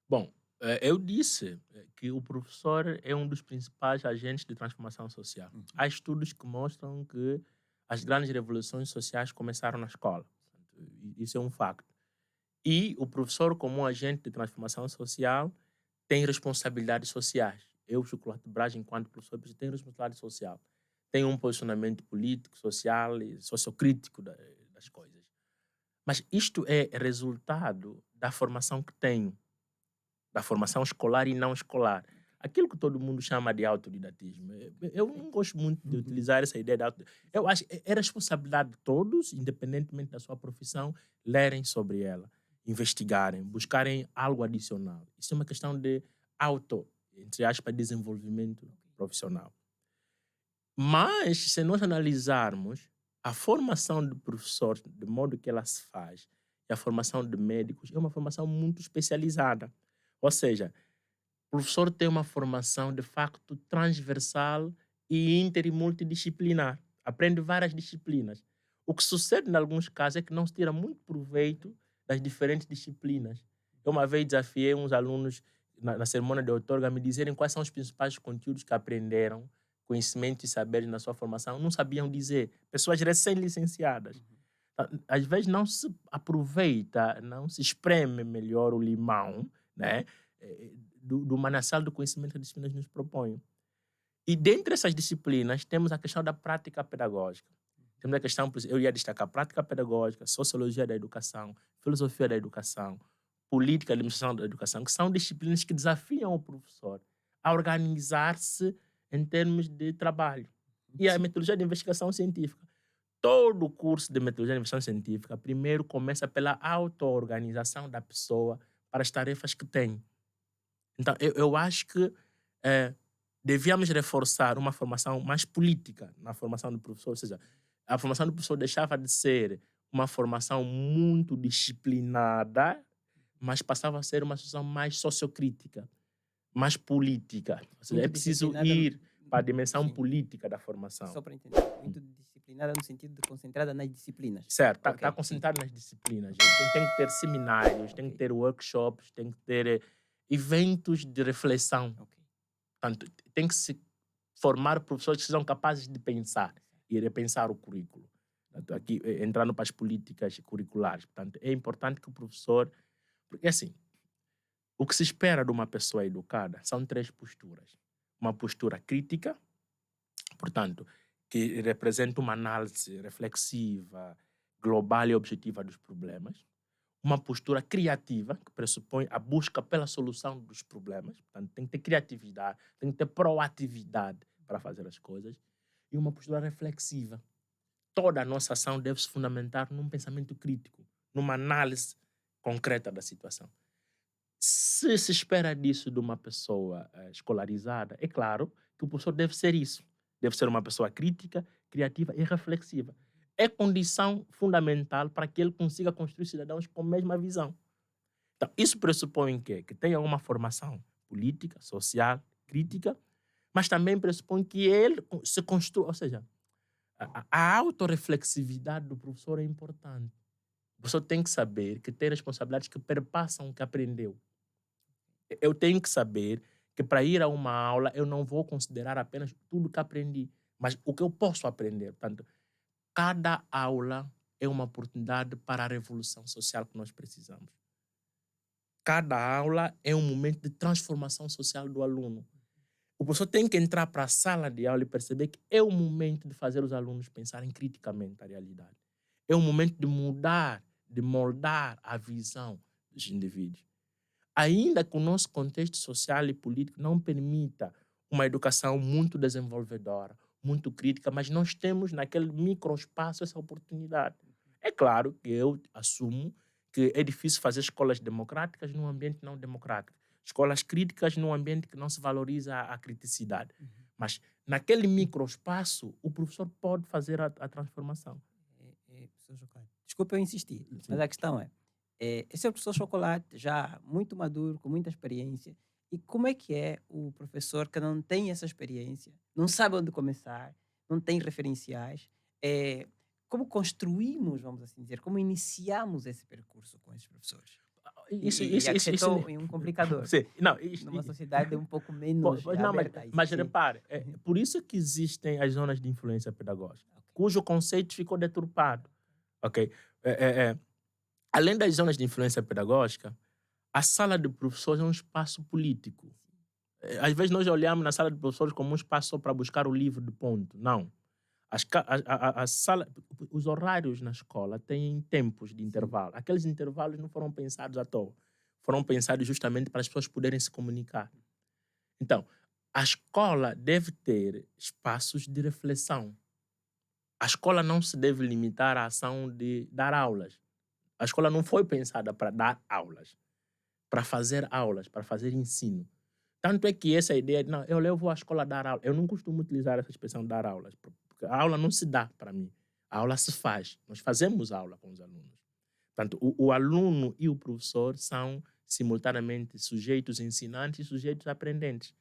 Bom, eu disse que o professor é um dos principais agentes de transformação social. Há estudos que mostram que as grandes revoluções sociais começaram na escola. Isso é um facto. E o professor, como um agente de transformação social, tem responsabilidades sociais. Eu, Chocolate Braz, enquanto professor, tenho responsabilidade social. Tenho um posicionamento político, social e sociocrítico das coisas. Mas isto é resultado da formação que tenho, da formação escolar e não escolar. Aquilo que todo mundo chama de autodidatismo. Eu não gosto muito de utilizar essa ideia de autodidatismo. Eu acho que é responsabilidade de todos, independentemente da sua profissão, lerem sobre ela, investigarem, buscarem algo adicional. Isso é uma questão de entre aspas, desenvolvimento profissional. Mas, se nós analisarmos a formação de professores, de modo que ela se faz, e a formação de médicos, é uma formação muito especializada. Ou seja, o professor tem uma formação, de facto, transversal e inter e multidisciplinar. Aprende várias disciplinas. O que sucede, em alguns casos, é que não se tira muito proveito das diferentes disciplinas. Eu uma vez desafiei uns alunos na cerimônia de outorga a me dizerem quais são os principais conteúdos que aprenderam, conhecimentos e saberes na sua formação. Não sabiam dizer. Pessoas recém-licenciadas. Às vezes não se aproveita, não se espreme melhor o limão, né, do manancial do conhecimento que as disciplinas nos propõem. E dentre essas disciplinas temos a questão da prática pedagógica. Temos a questão, eu ia destacar, prática pedagógica, sociologia da educação, filosofia da educação, política e administração da educação, que são disciplinas que desafiam o professor a organizar-se em termos de trabalho. E a metodologia de investigação científica. Todo o curso de metodologia de investigação científica primeiro começa pela auto-organização da pessoa para as tarefas que tem. Então, eu acho que devíamos reforçar uma formação mais política na formação do professor. Ou seja, a formação do professor deixava de ser uma formação muito disciplinada, mas passava a ser uma formação mais sociocrítica, mais política. Ou seja, é preciso ir para a dimensão política da formação. Só para entender, muito disciplinada no sentido de concentrada nas disciplinas. Certo, está concentrado nas disciplinas. Tem que ter seminários, tem que ter workshops, tem que ter eventos de reflexão. Portanto, tem que se formar professores que sejam capazes de pensar e repensar o currículo. Portanto, aqui, entrando para as políticas curriculares. Portanto, é importante que o professor... Porque, assim, O que se espera de uma pessoa educada são 3 posturas. Uma postura crítica, portanto, que representa uma análise reflexiva, global e objetiva dos problemas. Uma postura criativa, que pressupõe a busca pela solução dos problemas. Portanto, tem que ter criatividade, tem que ter proatividade para fazer as coisas. E uma postura reflexiva. Toda a nossa ação deve se fundamentar num pensamento crítico, numa análise concreta da situação. Se se espera disso de uma pessoa escolarizada, é claro que o professor deve ser isso. Deve ser uma pessoa crítica, criativa e reflexiva. É condição fundamental para que ele consiga construir cidadãos com a mesma visão. Então, isso pressupõe que tenha uma formação política, social, crítica, mas também pressupõe que ele se construa, ou seja, a autorreflexividade do professor é importante. O professor tem que saber que tem responsabilidades que perpassam o que aprendeu. Eu tenho que saber que para ir a uma aula eu não vou considerar apenas tudo que aprendi, mas o que eu posso aprender. Portanto, cada aula é uma oportunidade para a revolução social que nós precisamos. Cada aula é um momento de transformação social do aluno. O professor tem que entrar para a sala de aula e perceber que é o momento de fazer os alunos pensarem criticamente a realidade. É o momento de mudar, de moldar a visão dos indivíduos. Ainda que o nosso contexto social e político não permita uma educação muito desenvolvedora, muito crítica, mas nós temos naquele microespaço essa oportunidade. É claro que eu assumo que é difícil fazer escolas democráticas num ambiente não democrático, escolas críticas num ambiente que não se valoriza a criticidade. Mas naquele microespaço, o professor pode fazer a transformação. Professor Chocolate, desculpa eu insistir, Sim. mas a questão esse é o professor Chocolate já muito maduro, com muita experiência. E como é que é o professor que não tem essa experiência, não sabe onde começar, não tem referenciais? Como construímos, vamos assim dizer, como iniciamos esse percurso com esses professores? E acrescentou em um complicador. Sim, não, Numa sociedade um pouco menos aberta a isso. mas Sim. repare, por isso que existem as zonas de influência pedagógica, cujo conceito ficou deturpado. Ok? Além das zonas de influência pedagógica, a sala de professores é um espaço político. Às vezes nós olhamos na sala de professores como um espaço só para buscar o livro de ponto. Não. Os horários na escola têm tempos de intervalo. Aqueles intervalos não foram pensados à toa. Foram pensados justamente para as pessoas poderem se comunicar. Então, a escola deve ter espaços de reflexão. A escola não se deve limitar à ação de dar aulas. A escola não foi pensada para dar aulas, para fazer ensino. Tanto é que essa ideia de, não, eu levo a escola a dar aula, eu não costumo utilizar essa expressão dar aulas, porque a aula não se dá para mim, a aula se faz. Nós fazemos aula com os alunos. Portanto, o aluno e o professor são simultaneamente sujeitos ensinantes e sujeitos aprendentes.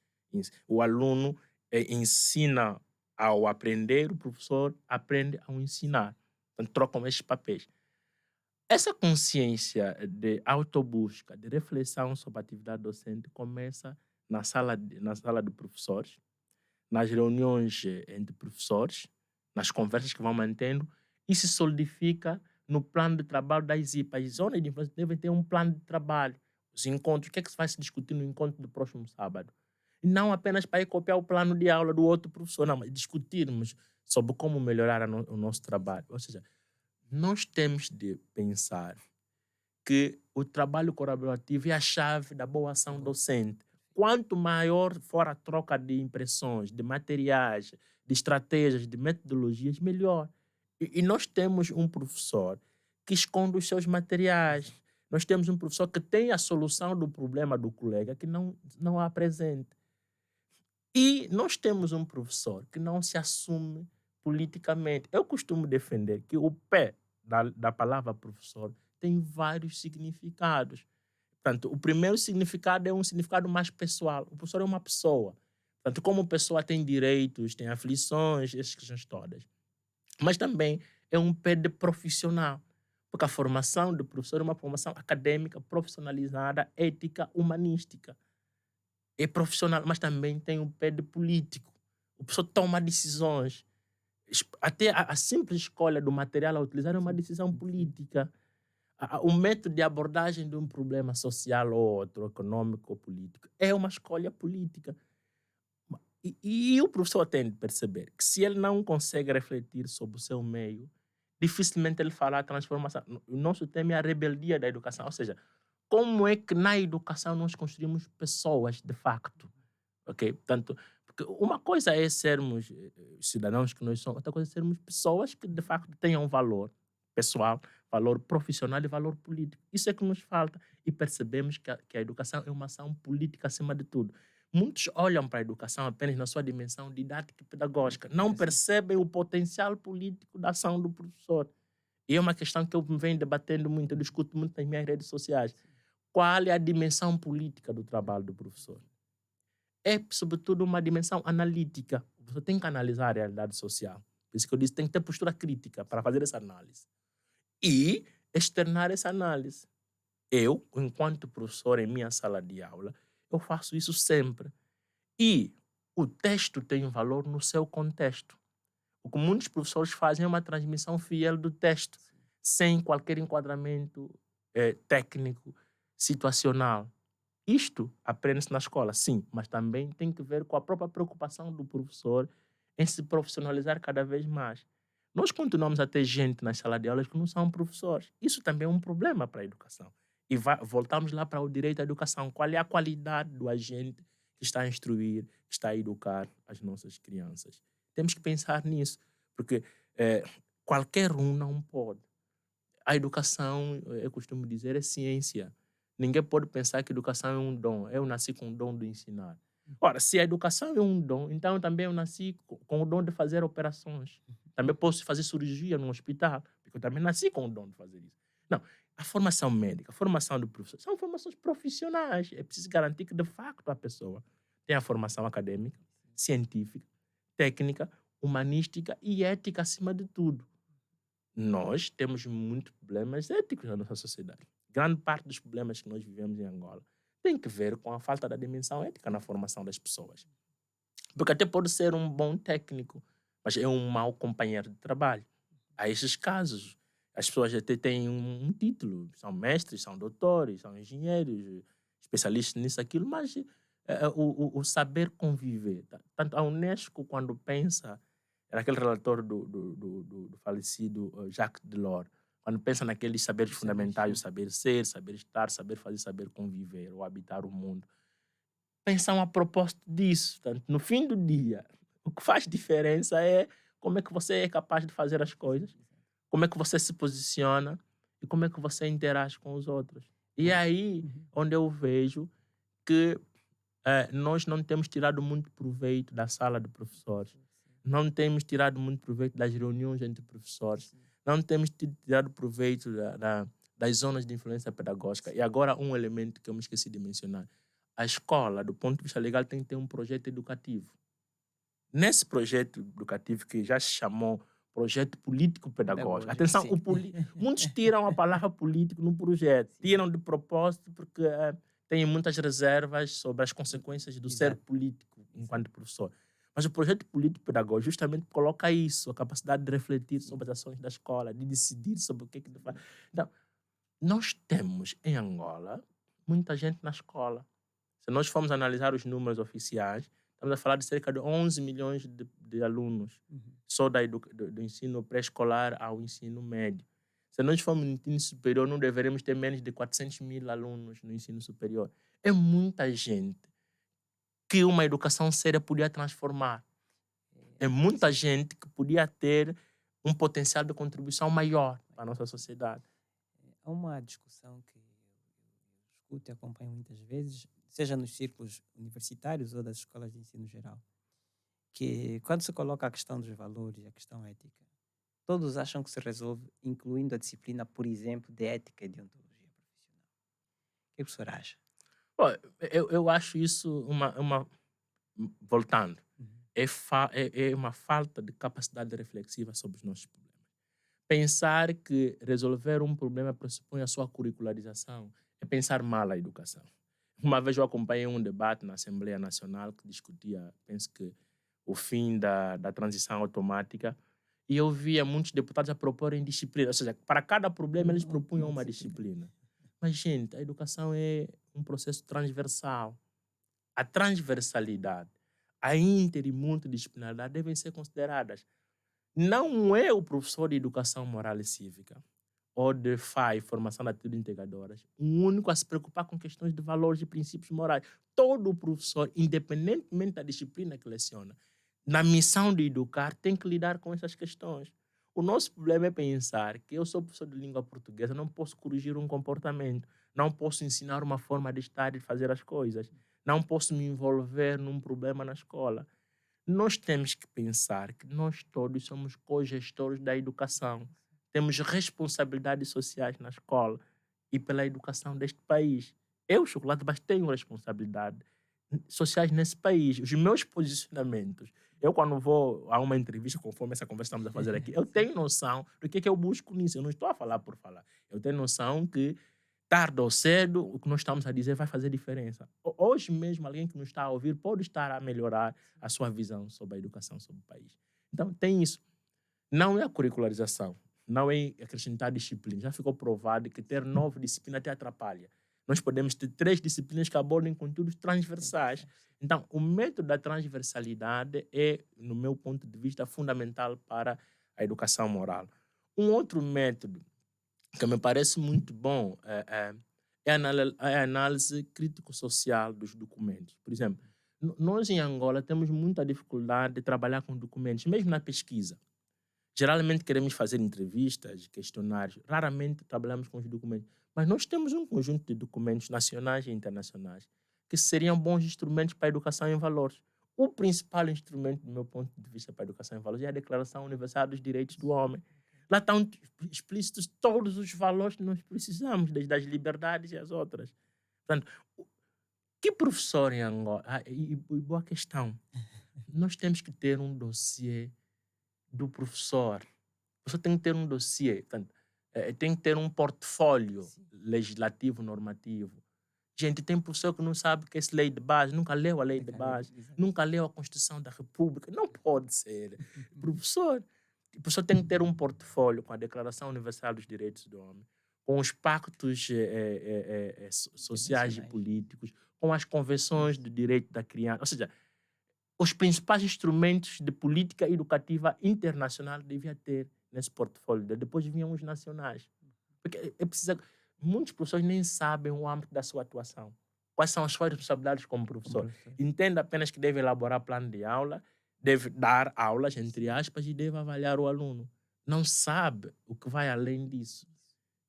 O aluno ensina ao aprender, o professor aprende ao ensinar. Portanto, trocam esses papéis. Essa consciência de autobusca, de reflexão sobre a atividade docente começa na sala de professores, nas reuniões entre professores, nas conversas que vão mantendo, e se solidifica no plano de trabalho das IPAs. As zonas de influência devem ter um plano de trabalho. Os encontros, o que é que se vai se discutir no encontro do próximo sábado? E não apenas para ir copiar o plano de aula do outro professor, não, mas discutirmos sobre como melhorar o nosso trabalho. Ou seja, nós temos de pensar que o trabalho colaborativo é a chave da boa ação docente. Quanto maior for a troca de impressões, de materiais, de estratégias, de metodologias, melhor. E nós temos um professor que esconde os seus materiais. Nós temos um professor que tem a solução do problema do colega que não a apresenta. E nós temos um professor que não se assume politicamente. Eu costumo defender que o pé da palavra professor tem vários significados. Portanto, o primeiro significado é um significado mais pessoal. O professor é uma pessoa. Portanto, como pessoa tem direitos, tem aflições, essas questões todas. Mas também é um pé de profissional. Porque a formação do professor é uma formação acadêmica, profissionalizada, ética, humanística. É profissional, mas também tem um pé de político. O professor toma decisões. Até a simples escolha do material a utilizar é uma decisão política. O método de abordagem de um problema social ou outro, econômico ou político, é uma escolha política. E o professor tem de perceber que se ele não consegue refletir sobre o seu meio, dificilmente ele fará a transformação. O nosso tema é a rebeldia da educação, ou seja, como é que na educação nós construímos pessoas de facto, ok? Portanto, porque uma coisa é sermos cidadãos que nós somos, outra coisa é sermos pessoas que de facto tenham valor pessoal, valor profissional e valor político. Isso é que nos falta e percebemos que a educação é uma ação política acima de tudo. Muitos olham para a educação apenas na sua dimensão didática e pedagógica, não percebem o potencial político da ação do professor. E é uma questão que eu venho debatendo muito, eu discuto muito nas minhas redes sociais. Qual é a dimensão política do trabalho do professor? É, sobretudo, uma dimensão analítica. Você tem que analisar a realidade social. Por isso que eu disse, tem que ter postura crítica para fazer essa análise. E externar essa análise. Eu, enquanto professor em minha sala de aula, eu faço isso sempre. E o texto tem um valor no seu contexto. O que muitos professores fazem é uma transmissão fiel do texto, sem qualquer enquadramento técnico, situacional. Isto aprende-se na escola, sim, mas também tem que ver com a própria preocupação do professor em se profissionalizar cada vez mais. Nós continuamos a ter gente nas salas de aulas que não são professores. Isso também é um problema para a educação. E voltamos lá para o direito à educação. Qual é a qualidade do agente que está a instruir, que está a educar as nossas crianças? Temos que pensar nisso, porque qualquer um não pode. A educação, eu costumo dizer, é ciência. Ninguém pode pensar que a educação é um dom. Eu nasci com o dom de ensinar. Ora, se a educação é um dom, então também eu nasci com o dom de fazer operações. Também posso fazer cirurgia no hospital, porque eu também nasci com o dom de fazer isso. Não, a formação médica, a formação do professor, são formações profissionais. É preciso garantir que, de facto, a pessoa tem a formação acadêmica, científica, técnica, humanística e ética acima de tudo. Nós temos muitos problemas éticos na nossa sociedade. Grande parte dos problemas que nós vivemos em Angola tem que ver com a falta da dimensão ética na formação das pessoas. Porque até pode ser um bom técnico, mas é um mau companheiro de trabalho. Há esses casos. As pessoas até têm um título, são mestres, são doutores, são engenheiros, especialistas nisso, aquilo, mas o saber conviver. Tanto a Unesco, quando pensa, era aquele relator do falecido Jacques Delors, quando pensa naqueles saberes fundamentais, o saber ser, saber estar, saber fazer, saber conviver ou habitar o mundo, pensam a propósito disso. Portanto, no fim do dia, o que faz diferença é como é que você é capaz de fazer as coisas, como é que você se posiciona e como é que você interage com os outros. E é aí onde eu vejo que nós não temos tirado muito proveito da sala de professores, não temos tirado muito proveito das reuniões entre professores, não temos tirado proveito das zonas de influência pedagógica. E agora um elemento que eu me esqueci de mencionar. A escola, do ponto de vista legal, tem que ter um projeto educativo. Nesse projeto educativo, que já se chamou projeto político-pedagógico, atenção, muitos tiram a palavra político no projeto, tiram de propósito porque têm muitas reservas sobre as consequências do ser político enquanto professor. Mas o projeto político-pedagógico justamente coloca isso, a capacidade de refletir sobre as ações da escola, de decidir sobre o que faz. Então, nós temos em Angola muita gente na escola. Se nós formos analisar os números oficiais, estamos a falar de cerca de 11 milhões de alunos, só do ensino pré-escolar ao ensino médio. Se nós formos no ensino superior, não deveremos ter menos de 400 mil alunos no ensino superior. É muita gente que uma educação séria podia transformar. É muita gente que podia ter um potencial de contribuição maior para a nossa sociedade. Há uma discussão que eu escuto e acompanho muitas vezes, seja nos círculos universitários ou das escolas de ensino geral, que quando se coloca a questão dos valores e a questão ética, todos acham que se resolve incluindo a disciplina, por exemplo, de ética e deontologia profissional. O que o professor acha? Eu acho isso voltando, é uma falta de capacidade reflexiva sobre os nossos problemas. Pensar que resolver um problema pressupõe a sua curricularização é pensar mal a educação. Uma vez eu acompanhei um debate na Assembleia Nacional que discutia, penso que, o fim da transição automática, E eu via muitos deputados a proporem disciplina. Ou seja, para cada problema eles propunham uma disciplina. Mas, gente, a educação é um processo transversal. A transversalidade, a inter e multidisciplinaridade devem ser consideradas. Não é o professor de educação moral e cívica ou de FAI, formação de atitudes integradoras, o único a se preocupar com questões de valores e princípios morais. Todo professor, independentemente da disciplina que leciona, na missão de educar, tem que lidar com essas questões. O nosso problema é pensar que eu sou professor de língua portuguesa, não posso corrigir um comportamento, não posso ensinar uma forma de estar e de fazer as coisas, não posso me envolver num problema na escola. Nós temos que pensar que nós todos somos cogestores da educação. Temos responsabilidades sociais na escola e pela educação deste país. Eu, Chocolate Baixo, tenho responsabilidades sociais nesse país. Os meus posicionamentos. Eu, quando vou a uma entrevista, conforme essa conversa que estamos a fazer aqui, eu tenho noção do que eu busco nisso. Eu não estou a falar por falar. Eu tenho noção que, tarde ou cedo, o que nós estamos a dizer vai fazer diferença. Hoje mesmo, alguém que nos está a ouvir pode estar a melhorar a sua visão sobre a educação, sobre o país. Então, tem isso. Não é a curricularização, não é acrescentar disciplina. Já ficou provado que ter 9 disciplinas até atrapalha. Nós podemos ter 3 disciplinas que abordem conteúdos transversais. Então, o método da transversalidade é, no meu ponto de vista, fundamental para a educação moral. Um outro método que me parece muito bom é a análise crítico-social dos documentos. Por exemplo, nós em Angola temos muita dificuldade de trabalhar com documentos, mesmo na pesquisa. Geralmente queremos fazer entrevistas, questionários, raramente trabalhamos com os documentos. Mas nós temos um conjunto de documentos nacionais e internacionais que seriam bons instrumentos para a educação em valores. O principal instrumento, do meu ponto de vista, para a educação em valores é a Declaração Universal dos Direitos do Homem. Lá estão explícitos todos os valores que nós precisamos, desde as liberdades e as outras. Portanto, que professor em Angola? E boa questão. Nós temos que ter um dossiê do professor. O professor tem que ter um dossiê, portanto, tem que ter um portfólio legislativo, normativo. Gente, tem professor que não sabe o que é lei de base, nunca leu a lei de base, nunca leu a Constituição da República. Não pode ser. O professor tem que ter um portfólio com a Declaração Universal dos Direitos do Homem, com os pactos sociais e políticos, com as convenções do direito da criança. Ou seja, os principais instrumentos de política educativa internacional devia ter nesse portfólio. Depois vinham os nacionais. Porque muitos professores nem sabem o âmbito da sua atuação. Quais são as suas responsabilidades como professor? Entenda apenas que deve elaborar plano de aula, deve dar aulas, entre aspas, e deve avaliar o aluno. Não sabe o que vai além disso.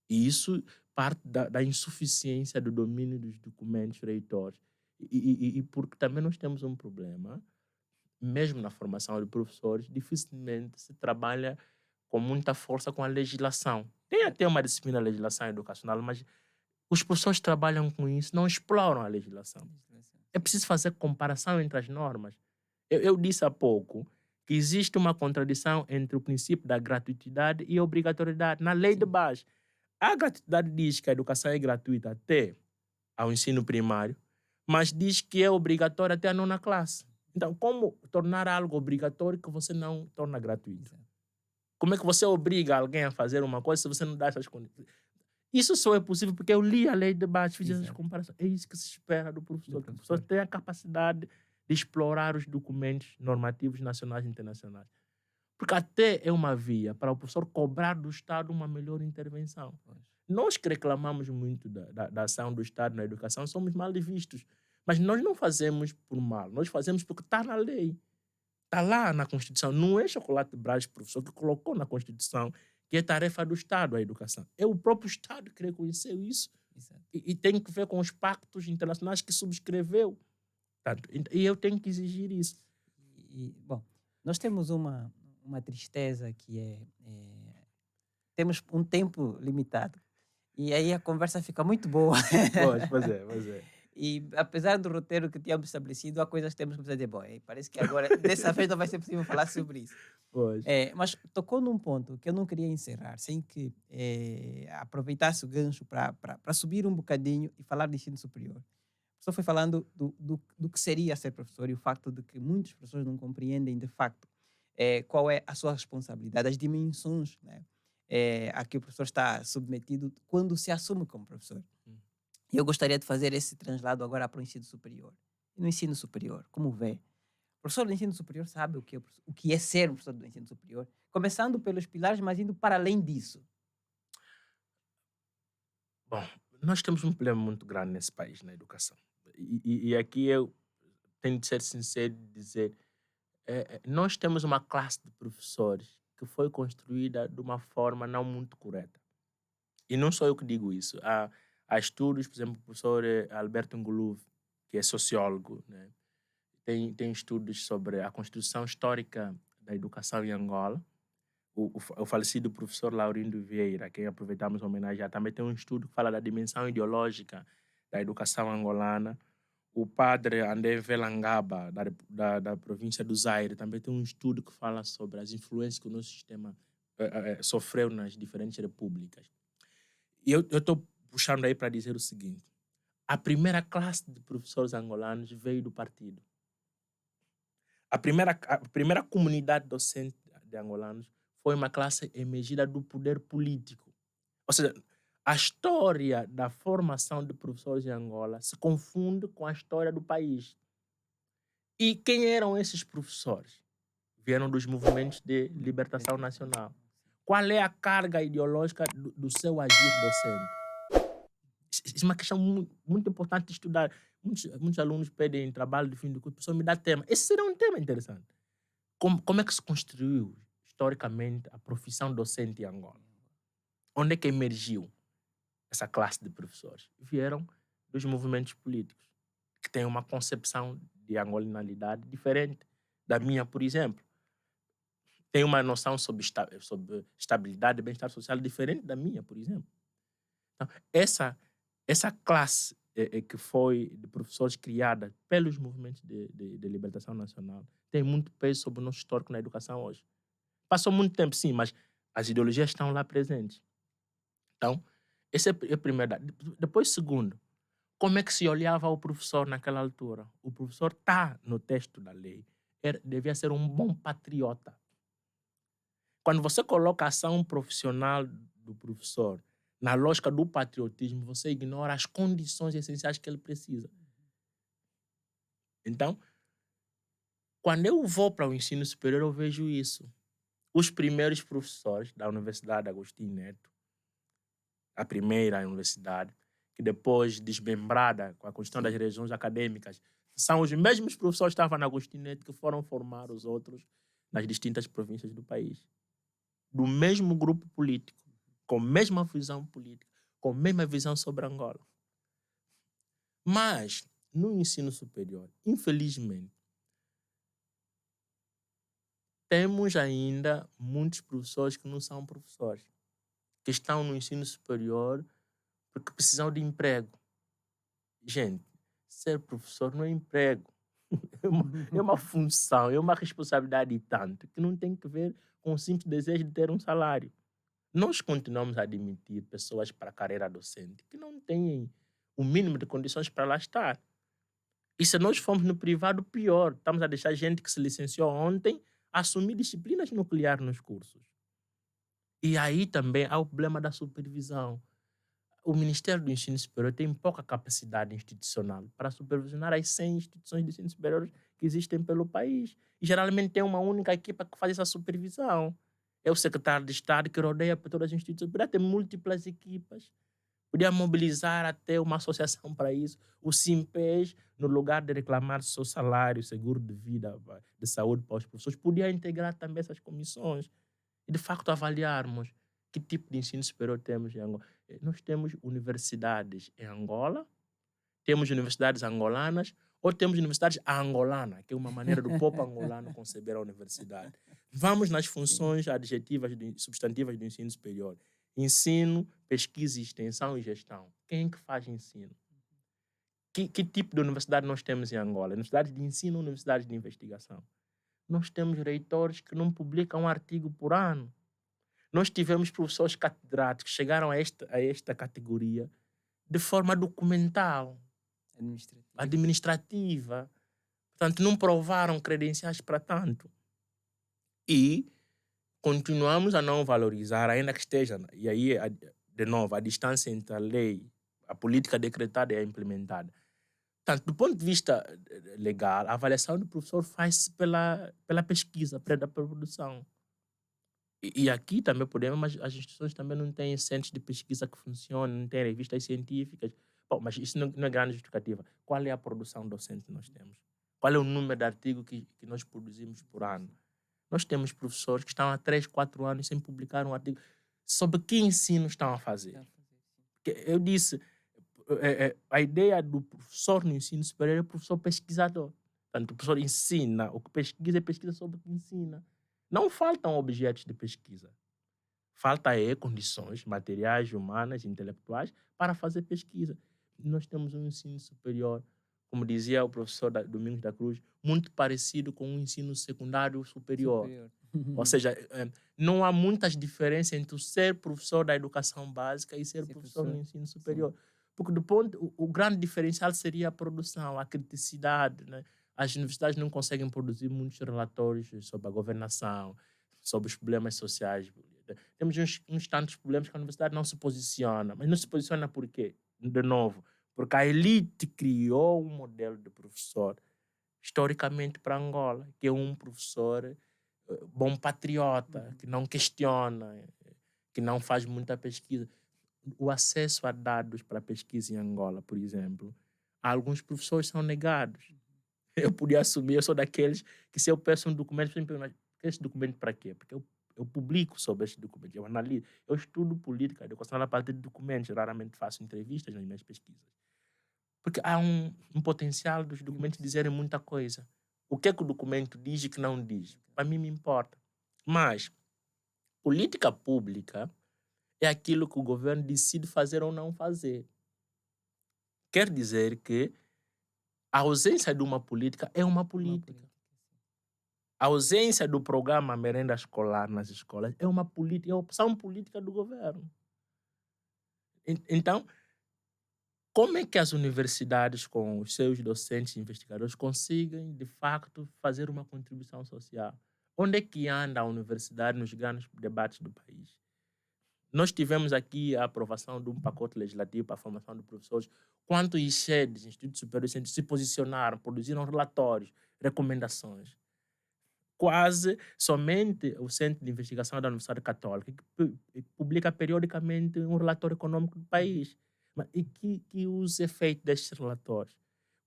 E isso parte da insuficiência do domínio dos documentos reitores. E porque também nós temos um problema, mesmo na formação de professores, dificilmente se trabalha com muita força com a legislação. Tem até uma disciplina de legislação educacional, mas os professores trabalham com isso, não exploram a legislação. É preciso fazer comparação entre as normas. Eu disse há pouco que existe uma contradição entre o princípio da gratuitidade e a obrigatoriedade na lei de base. A gratuidade diz que a educação é gratuita até ao ensino primário, mas diz que é obrigatória até a 9ª classe. Então, como tornar algo obrigatório que você não torna gratuito? Como é que você obriga alguém a fazer uma coisa se você não dá essas condições? Isso só é possível porque eu li a lei de base, fiz essas comparações. É isso que se espera do professor. O professor tem a capacidade de explorar os documentos normativos nacionais e internacionais. Porque até é uma via para o professor cobrar do Estado uma melhor intervenção. Nós que reclamamos muito da ação do Estado na educação somos mal vistos. Mas nós não fazemos por mal, nós fazemos porque está na lei. Está lá na Constituição. Não é Chocolate Brás, professor, que colocou na Constituição que é tarefa do Estado a educação. É o próprio Estado que reconheceu isso. E tem que ver com os pactos internacionais que subscreveu. E eu tenho que exigir isso. Bom, nós temos uma tristeza que temos um tempo limitado. E aí a conversa fica muito boa. Pois é. E apesar do roteiro que tínhamos estabelecido, há coisas que temos que dizer, bom, parece que agora, dessa vez não vai ser possível falar sobre isso. Mas tocou num ponto que eu não queria encerrar, sem que aproveitasse o gancho para subir um bocadinho e falar de ensino superior. O professor foi falando do que seria ser professor e o facto de que muitos professores não compreendem, de facto, qual é a sua responsabilidade, as dimensões, né, a que o professor está submetido quando se assume como professor. Hum. E eu gostaria de fazer esse translado agora para o ensino superior. E no ensino superior, como vê? O professor do ensino superior sabe o que é ser um professor do ensino superior, começando pelos pilares, mas indo para além disso. Bom, nós temos um problema muito grande nesse país, na educação. E aqui eu tenho de ser sincero e dizer, nós temos uma classe de professores que foi construída de uma forma não muito correta. E não sou eu que digo isso. Há estudos, por exemplo, o professor Alberto Nguluve, que é sociólogo, né? Tem estudos sobre a construção histórica da educação em Angola. O falecido professor Laurindo Vieira, a quem aproveitamos a homenagear, também tem um estudo que fala da dimensão ideológica da educação angolana. O padre André Velangaba, da província do Zaire, também tem um estudo que fala sobre as influências que o nosso sistema sofreu nas diferentes repúblicas. E eu estou puxando aí para dizer o seguinte: a primeira classe de professores angolanos veio do partido. A primeira comunidade docente de angolanos foi uma classe emergida do poder político. Ou seja, a história da formação de professores em Angola se confunde com a história do país. E quem eram esses professores? Vieram dos movimentos de libertação nacional. Qual é a carga ideológica do seu agir docente? Isso é uma questão muito importante de estudar. Muitos alunos pedem trabalho de fim do curso, professor, me dá tema. Esse será um tema interessante. Como é que se construiu historicamente a profissão docente em Angola? Onde é que emergiu essa classe de professores? Vieram dos movimentos políticos, que têm uma concepção de angolinalidade diferente da minha, por exemplo. Tem uma noção sobre estabilidade e bem-estar social diferente da minha, por exemplo. Então, essa classe que foi de professores criada pelos movimentos de libertação nacional tem muito peso sobre o nosso histórico na educação hoje. Passou muito tempo, sim, mas as ideologias estão lá presentes. Então, esse é o primeiro dado. Depois, segundo, como é que se olhava o professor naquela altura? O professor está no texto da lei. Devia ser um bom patriota. Quando você coloca a ação profissional do professor na lógica do patriotismo, você ignora as condições essenciais que ele precisa. Então, quando eu vou para o ensino superior, eu vejo isso. Os primeiros professores da Universidade Agostinho Neto, a primeira universidade, que depois desmembrada com a questão das regiões acadêmicas, são os mesmos professores que estavam na Agostinho Neto que foram formar os outros nas distintas províncias do país. Do mesmo grupo político, com a mesma visão política, com a mesma visão sobre Angola. Mas, no ensino superior, infelizmente, temos ainda muitos professores que não são professores, que estão no ensino superior porque precisam de emprego. Gente, ser professor não é emprego. É uma função, é uma responsabilidade tanto que não tem que ver com o simples desejo de ter um salário. Nós continuamos a admitir pessoas para a carreira docente que não têm o mínimo de condições para lá estar. E se nós formos no privado, pior. Estamos a deixar gente que se licenciou ontem assumir disciplinas nucleares nos cursos. E aí também há o problema da supervisão. O Ministério do Ensino Superior tem pouca capacidade institucional para supervisionar as 100 instituições de ensino superior que existem pelo país. E geralmente tem uma única equipa que faz essa supervisão. É o secretário de Estado que rodeia por todas as instituições. Podia ter múltiplas equipas. Podia mobilizar até uma associação para isso. O Simpes, no lugar de reclamar seu salário, seguro de vida, de saúde para os professores, podia integrar também essas comissões. E, de facto, avaliarmos que tipo de ensino superior temos em Angola. Nós temos universidades em Angola, temos universidades angolanas, ou temos universidades angolanas, que é uma maneira do povo angolano conceber a universidade. Vamos nas funções adjetivas, substantivas do ensino superior. Ensino, pesquisa, extensão e gestão. Quem é que faz ensino? Que tipo de universidade nós temos em Angola? Universidades de ensino ou universidades de investigação? Nós temos reitores que não publicam um artigo por ano. Nós tivemos professores catedráticos que chegaram a esta categoria de forma documental, administrativa. Portanto, não provaram credenciais para tanto. E continuamos a não valorizar, ainda que esteja, e aí, de novo, a distância entre a lei, a política decretada e a implementada. Portanto, do ponto de vista legal, a avaliação do professor faz-se pela pesquisa, pela produção. E aqui também podemos, mas as instituições também não têm centros de pesquisa que funcionam, não têm revistas científicas. Bom, mas isso não é grande justificativa. Qual é a produção docente que nós temos? Qual é o número de artigos que nós produzimos por ano? Nós temos professores que estão há 3, 4 anos sem publicar um artigo. Sobre que ensino estão a fazer? Porque eu disse, a ideia do professor no ensino superior é o professor pesquisador. Portanto, o professor ensina, o que pesquisa é pesquisa sobre o que ensina. Não faltam objetos de pesquisa. Falta condições materiais, humanas, intelectuais para fazer pesquisa. Nós temos um ensino superior, como dizia o professor Domingos da Cruz, muito parecido com o ensino secundário superior. Ou seja, não há muitas diferenças entre ser professor da educação básica e ser professor no ensino superior. Sim. Porque o grande diferencial seria a produção, a criticidade, né? As universidades não conseguem produzir muitos relatórios sobre a governação, sobre os problemas sociais. Temos uns tantos problemas que a universidade não se posiciona. Mas não se posiciona por quê? De novo, porque a elite criou um modelo de professor historicamente para Angola, que é um professor bom patriota, que não questiona, que não faz muita pesquisa. O acesso a dados para pesquisa em Angola, por exemplo, alguns professores são negados. Eu podia assumir, eu sou daqueles que se eu peço um documento, esse documento para quê? Porque eu publico sobre esse documento, eu analiso, eu estudo política educacional a partir de documentos, raramente faço entrevistas nas minhas pesquisas. Porque há um potencial dos documentos dizerem muita coisa. O que é que o documento diz e que não diz? Para mim me importa. Mas política pública é aquilo que o governo decide fazer ou não fazer. Quer dizer que a ausência de uma política é uma política. A ausência do programa merenda escolar nas escolas é uma política, é a opção política do governo. Então, como é que as universidades, com os seus docentes e investigadores, conseguem, de facto, fazer uma contribuição social? Onde é que anda a universidade nos grandes debates do país? Nós tivemos aqui a aprovação de um pacote legislativo para a formação de professores. Quantos ICEDs, Institutos Superiores de Ciência, se posicionaram, produziram relatórios, recomendações? Quase somente o Centro de Investigação da Universidade Católica, que publica periodicamente um relatório econômico do país. E que os efeitos destes relatórios?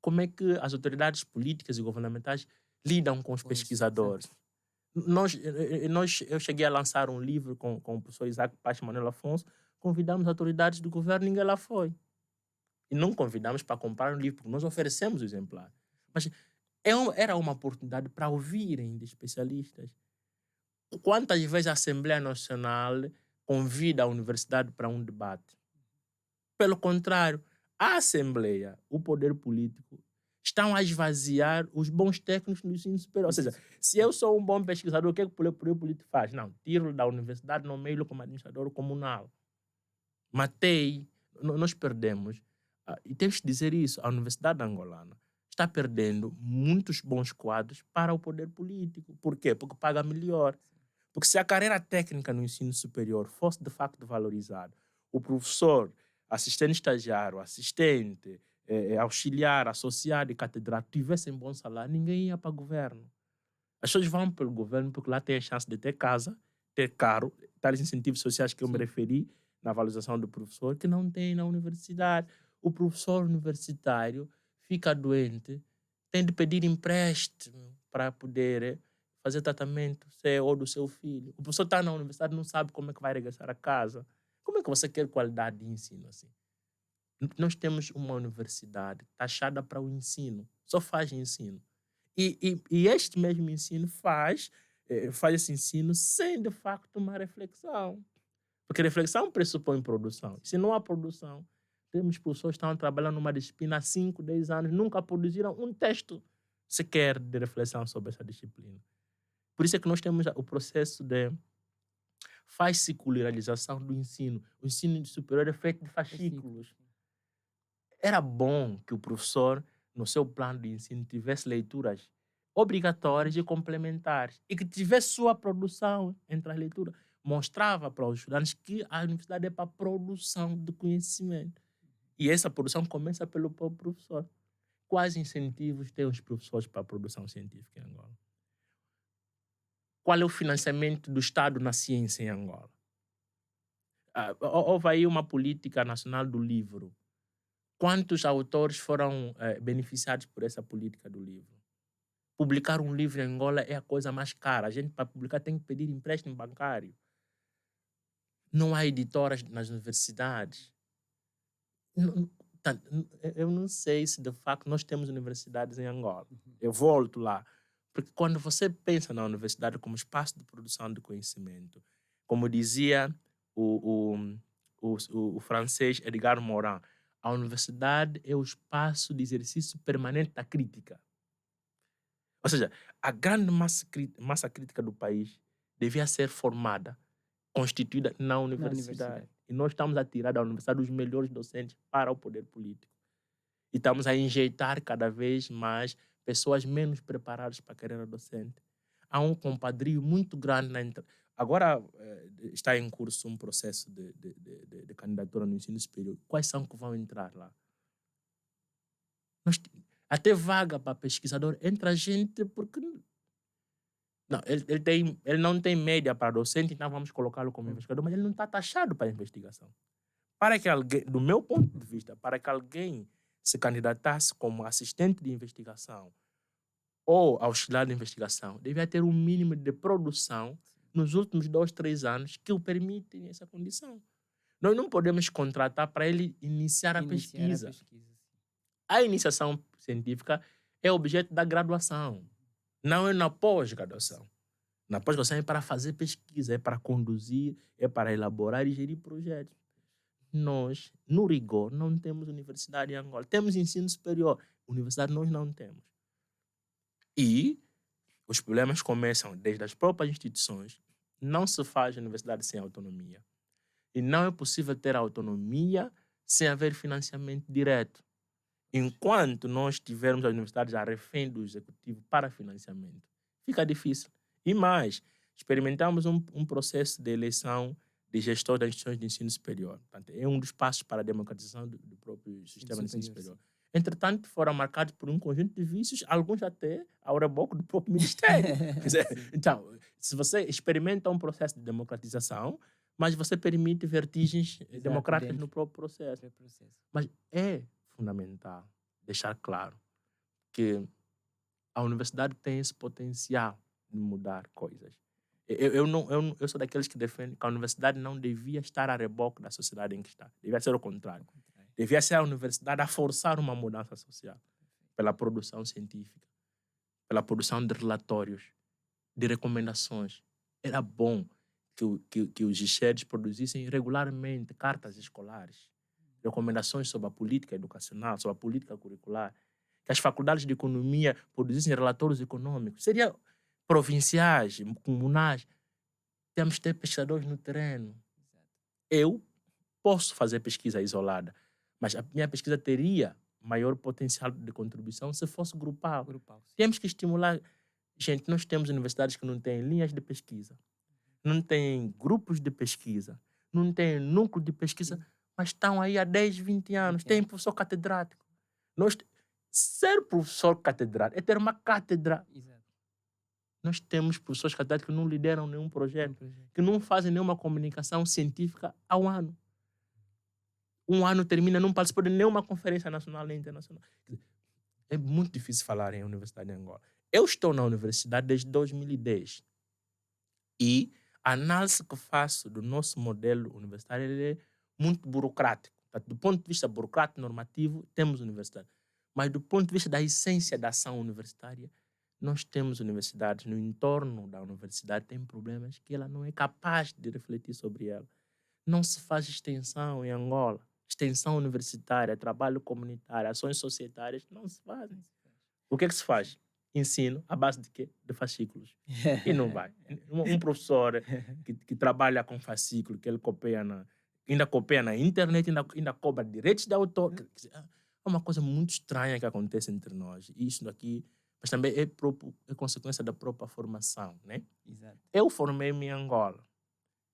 Como é que as autoridades políticas e governamentais lidam com os pesquisadores? Eu cheguei a lançar um livro com o professor Isaac Paes Manuel Afonso, convidamos autoridades do governo, ninguém lá foi. E não convidamos para comprar um livro, porque nós oferecemos o exemplar. Mas era uma oportunidade para ouvirem de especialistas. Quantas vezes a Assembleia Nacional convida a universidade para um debate? Pelo contrário, a Assembleia, o poder político, estão a esvaziar os bons técnicos do ensino superior. Ou seja, se eu sou um bom pesquisador, o que o poder político faz? Não, tiro da universidade, nomeio-lo como administrador comunal. Matei. Nós perdemos. E temos que dizer isso, a Universidade Angolana está perdendo muitos bons quadros para o poder político. Por quê? Porque paga melhor. Porque se a carreira técnica no ensino superior fosse de facto valorizada, o professor, assistente estagiário, assistente, auxiliar, associado e catedrático tivessem bom salário, ninguém ia para o governo. As pessoas vão para o governo porque lá tem a chance de ter casa, ter carro, tais incentivos sociais que eu me referi na valorização do professor, que não tem na universidade. O professor universitário fica doente, tem de pedir empréstimo para poder fazer tratamento seu ou do seu filho. O professor está na universidade, não sabe como é que vai regressar a casa. Como é que você quer qualidade de ensino assim? Nós temos uma universidade taxada para o ensino, só faz ensino. E este mesmo ensino faz esse ensino sem, de facto, uma reflexão. Porque reflexão pressupõe produção. Se não há produção, temos professores que estão trabalhando numa disciplina há 5, 10 anos, nunca produziram um texto sequer de reflexão sobre essa disciplina. Por isso é que nós temos o processo de fascicularização do ensino. O ensino superior é feito de fascículos. Era bom que o professor, no seu plano de ensino, tivesse leituras obrigatórias e complementares e que tivesse sua produção entre as leituras. Mostrava para os estudantes que a universidade é para a produção de conhecimento. E essa produção começa pelo próprio professor. Quais incentivos têm os professores para a produção científica em Angola? Qual é o financiamento do Estado na ciência em Angola? Houve aí uma política nacional do livro. Quantos autores foram beneficiados por essa política do livro? Publicar um livro em Angola é a coisa mais cara. A gente, para publicar, tem que pedir empréstimo bancário. Não há editoras nas universidades. Eu não sei se, de facto, nós temos universidades em Angola. Eu volto lá. Porque quando você pensa na universidade como espaço de produção de conhecimento, como dizia o francês Edgar Morin, a universidade é o espaço de exercício permanente da crítica. Ou seja, a grande massa crítica do país devia ser formada, constituída na universidade. E nós estamos a tirar da universidade os melhores docentes para o poder político. E estamos a injetar cada vez mais pessoas menos preparadas para a carreira docente. Há um compadrio muito grande na Agora está em curso um processo de candidatura no ensino superior. Quais são que vão entrar lá? Até vaga para pesquisador entra gente porque... Não, ele não tem média para docente, então vamos colocá-lo como investigador, mas ele não está taxado para investigação. Para que alguém, do meu ponto de vista, para que alguém se candidatasse como assistente de investigação ou auxiliar de investigação, devia ter um mínimo de produção nos últimos 2, 3 anos que o permitem essa condição. Nós não podemos contratar para ele iniciar a pesquisa. A iniciação científica é objeto da graduação, não é na pós-graduação. Na pós-graduação é para fazer pesquisa, é para conduzir, é para elaborar e gerir projetos. Nós, no rigor, não temos universidade em Angola. Temos ensino superior. Universidade nós não temos. E os problemas começam desde as próprias instituições. Não se faz universidade sem autonomia. E não é possível ter autonomia sem haver financiamento direto. Enquanto nós tivermos as universidades a refém do executivo para financiamento, fica difícil. E mais, experimentamos um processo de eleição de gestor das instituições de ensino superior. Portanto, é um dos passos para a democratização do próprio sistema de ensino superior. Entretanto, foram marcados por um conjunto de vícios, alguns até ao reboco do próprio Ministério. Então, se você experimenta um processo de democratização, mas você permite vertigens democráticas no próprio processo. Mas é fundamental deixar claro que a universidade tem esse potencial de mudar coisas. Eu sou daqueles que defendem que a universidade não devia estar a reboque da sociedade em que está. Devia ser o contrário. Devia ser a universidade a forçar uma mudança social pela produção científica, pela produção de relatórios, de recomendações. Era bom que os GICHEDs produzissem regularmente cartas escolares, recomendações sobre a política educacional, sobre a política curricular, que as faculdades de economia produzissem relatórios econômicos. Seria provinciais, comunais. Temos que ter pesquisadores no terreno. Eu posso fazer pesquisa isolada, mas a minha pesquisa teria maior potencial de contribuição se fosse grupal. Temos que estimular. Gente, nós temos universidades que não têm linhas de pesquisa, não têm grupos de pesquisa, não têm núcleo de pesquisa, mas estão aí há 10, 20 anos. Tem professor catedrático. Ser professor catedrático é ter uma cátedra. Exato. Nós temos professores catedráticos que não lideram nenhum projeto, que não fazem nenhuma comunicação científica ao ano. Um ano termina, não participou de nenhuma conferência nacional nem internacional. É muito difícil falar em universidade em Angola. Eu estou na universidade desde 2010 e a análise que faço do nosso modelo universitário é muito burocrático. Do ponto de vista burocrático normativo, temos universidade. Mas do ponto de vista da essência da ação universitária, nós temos universidades no entorno da universidade, tem problemas que ela não é capaz de refletir sobre ela. Não se faz extensão em Angola. Extensão universitária, trabalho comunitário, ações societárias, não se fazem. O que é que se faz? Ensino à base de quê? De fascículos. E não vai. Um professor que trabalha com fascículo, que ele ainda copiia na internet, ainda cobra direitos de autor. É uma coisa muito estranha que acontece entre nós. E isso aqui mas também é consequência da própria formação, né? Exato. Eu formei-me em Angola.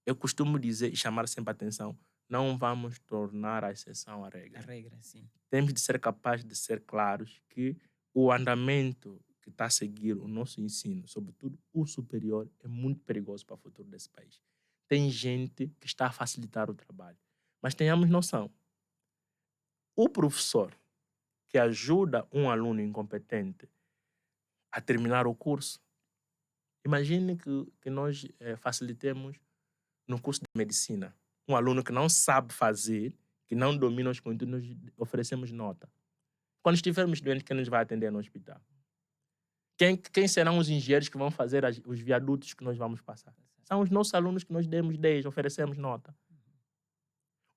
Eu costumo dizer e chamar sempre a atenção, não vamos tornar a exceção a A regra. regra, sim. Temos de ser capazes de ser claros que o andamento que está a seguir o nosso ensino, sobretudo o superior, é muito perigoso para o futuro desse país. Tem gente que está a facilitar o trabalho, mas tenhamos noção, o professor que ajuda um aluno incompetente a terminar o curso, imagine que nós facilitemos no curso de medicina. Um aluno que não sabe fazer, que não domina os conteúdos, nós oferecemos nota. Quando estivermos doentes, quem nos vai atender no hospital? Quem serão os engenheiros que vão fazer os viadutos que nós vamos passar? São os nossos alunos que nós demos 10, oferecemos nota.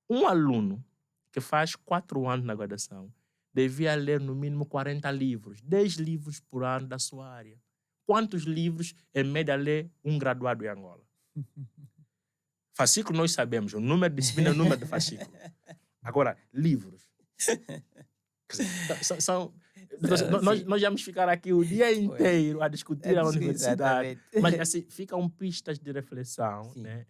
Um aluno que faz 4 anos na graduação devia ler no mínimo 40 livros, 10 livros por ano da sua área. Quantos livros, em média, lê um graduado em Angola? Fascículo nós sabemos, o número de disciplina é o número de fascículo. Agora, livros. Quer dizer, nós vamos ficar aqui o dia inteiro a discutir a universidade. Exatamente. Mas assim, ficam pistas de reflexão. Sim. Né?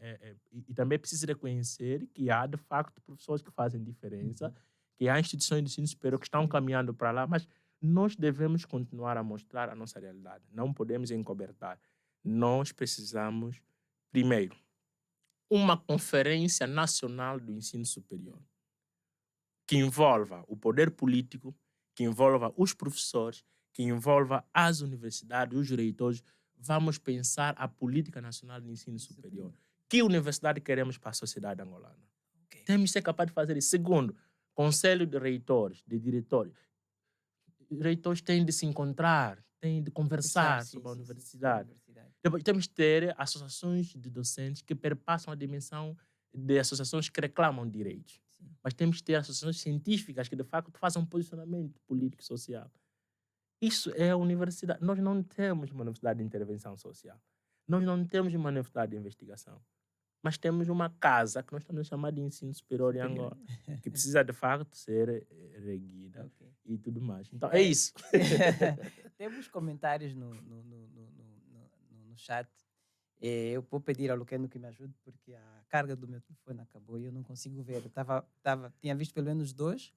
E também é preciso reconhecer que há, de facto, professores que fazem diferença, que há instituições de ensino superior que estão caminhando para lá, mas nós devemos continuar a mostrar a nossa realidade. Não podemos encobertar. Nós precisamos, primeiro, uma conferência nacional do ensino superior que envolva o poder político, que envolva os professores, que envolva as universidades, os reitores. Vamos pensar a política nacional de ensino superior. Que universidade queremos para a sociedade angolana? Okay. Temos que ser capazes de fazer isso. Segundo, conselho de reitores, de diretores. Reitores têm de se encontrar, têm de conversar sobre a universidade. Depois, temos que ter associações de docentes que perpassam a dimensão de associações que reclamam direitos. Sim. Mas temos que ter associações científicas que, de facto, façam um posicionamento político e social. Isso é a universidade. Nós não temos uma universidade de intervenção social. Nós não temos uma universidade de investigação. Mas temos uma casa que nós estamos a chamar de ensino superior em Angola, que precisa, de facto, ser erguida e tudo mais. Então, é isso. Temos comentários no chat. Eu vou pedir ao Luqueno que me ajude, porque a carga do meu telefone acabou e eu não consigo ver. Tinha visto pelo menos 2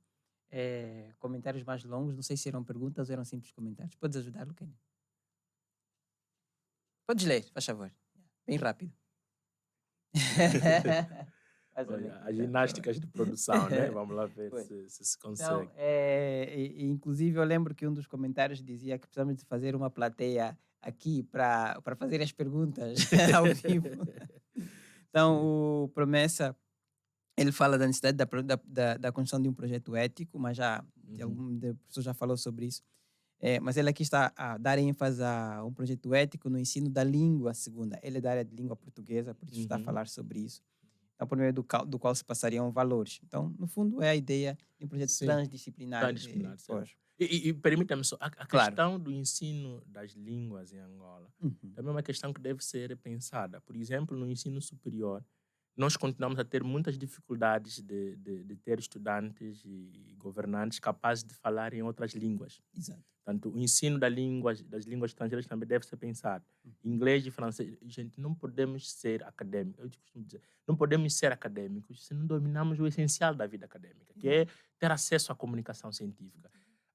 comentários mais longos. Não sei se eram perguntas ou eram simples comentários. Podes ajudar, Luqueno? Podes ler, faz favor. Bem rápido. As ginásticas de produção, né? Vamos lá ver se consegue. Então, inclusive, eu lembro que um dos comentários dizia que precisamos de fazer uma plateia aqui para fazer as perguntas ao vivo. Então, o Promessa, ele fala da necessidade da construção de um projeto ético, mas algum professor já falou sobre isso. Mas ele aqui está a dar ênfase a um projeto ético no ensino da língua segunda. Ele é da área de língua portuguesa, por isso está a falar sobre isso. Então, por meio do qual se passariam valores. Então, no fundo, é a ideia de um projeto transdisciplinar. E permita-me só, a questão do ensino das línguas em Angola também é uma questão que deve ser pensada. Por exemplo, no ensino superior, nós continuamos a ter muitas dificuldades de ter estudantes e governantes capazes de falar em outras línguas. Exato. Portanto, o ensino das línguas estrangeiras também deve ser pensado. Inglês e francês. Gente, não podemos ser acadêmicos. Eu costumo dizer, não podemos ser acadêmicos se não dominamos o essencial da vida acadêmica, que é ter acesso à comunicação científica.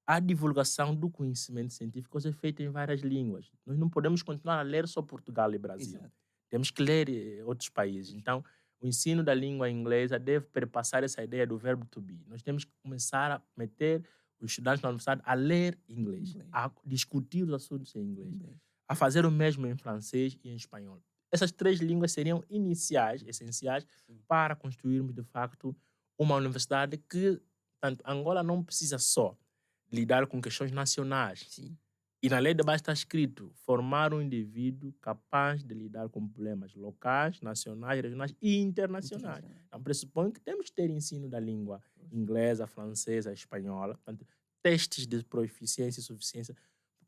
A divulgação do conhecimento científico é feita em várias línguas. Nós não podemos continuar a ler só Portugal e Brasil. Exato. Temos que ler outros países. Então, o ensino da língua inglesa deve perpassar essa ideia do verbo to be. Nós temos que começar a meter os estudantes na universidade a ler inglês, a discutir os assuntos em inglês, a fazer o mesmo em francês e em espanhol. Essas 3 línguas seriam iniciais, essenciais, para construirmos, de facto, uma universidade que, tanto Angola não precisa só lidar com questões nacionais. Sim. E na lei de base está escrito formar um indivíduo capaz de lidar com problemas locais, nacionais, regionais e internacionais. Então, pressupõe que temos que ter ensino da língua inglesa, francesa, espanhola, portanto, testes de proficiência e suficiência.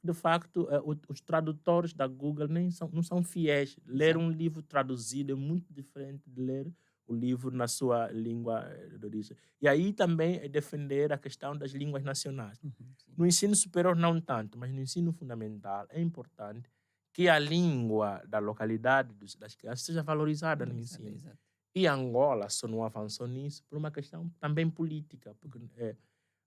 De facto, os tradutores da Google não são fiéis. Ler um livro traduzido é muito diferente de ler o livro na sua língua de origem. E aí também é defender a questão das línguas nacionais. Sim. No ensino superior não tanto, mas no ensino fundamental é importante que a língua da localidade das crianças seja valorizada no ensino. Exato. E Angola só não avançou nisso por uma questão também política, porque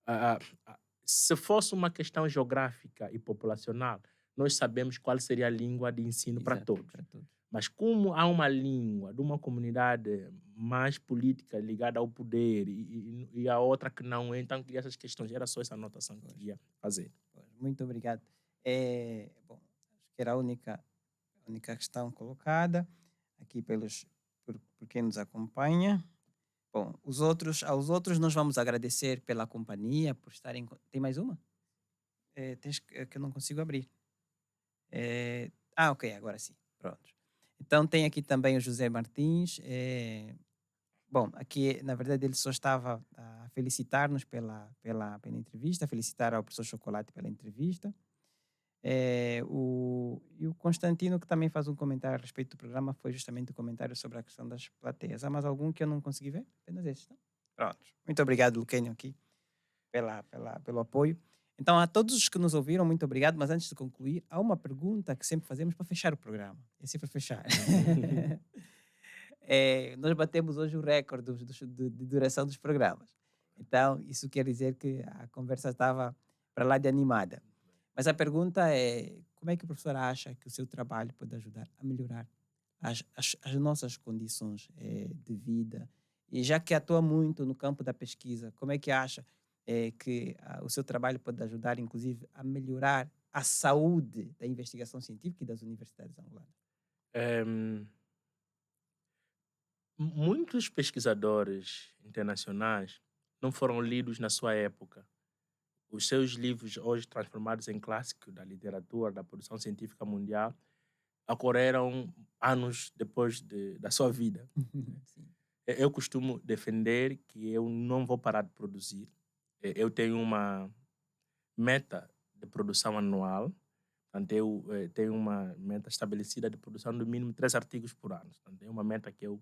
a- a- se fosse uma questão geográfica e populacional, nós sabemos qual seria a língua de ensino para Exato, todos. para todos. Mas como há uma língua de uma comunidade mais política ligada ao poder e a outra que não é, então cria essas questões. Era só essa anotação que eu queria fazer. Pois, muito obrigado. Bom, acho que era a única questão colocada aqui por quem nos acompanha. Bom, aos outros nós vamos agradecer pela companhia, por estarem. Tem mais uma? Que eu não consigo abrir. Ok, agora sim. Pronto. Então tem aqui também o José Martins. Bom, aqui na verdade ele só estava a felicitar-nos pela entrevista, felicitar ao professor Chocolate pela entrevista. E o Constantino, que também faz um comentário a respeito do programa, foi justamente o comentário sobre a questão das plateias. Há mais algum que eu não consegui ver? Apenas este, não? Pronto. Muito obrigado, Luquenio, aqui, pelo apoio. Então, a todos os que nos ouviram, muito obrigado. Mas antes de concluir, há uma pergunta que sempre fazemos para fechar o programa. É sempre para fechar. Nós batemos hoje o recorde de duração dos programas. Então, isso quer dizer que a conversa estava para lá de animada. Mas a pergunta é: como é que o professor acha que o seu trabalho pode ajudar a melhorar as nossas condições de vida? E já que atua muito no campo da pesquisa, como é que acha que o seu trabalho pode ajudar, inclusive, a melhorar a saúde da investigação científica e das universidades angolanas? Em, Muitos pesquisadores internacionais não foram lidos na sua época. Os seus livros, hoje transformados em clássicos da literatura, da produção científica mundial, ocorreram anos depois da sua vida. Sim. Eu costumo defender que eu não vou parar de produzir. Eu tenho uma meta de produção anual. Portanto, eu tenho uma meta estabelecida de produção do mínimo 3 artigos por ano. Portanto, é uma meta que eu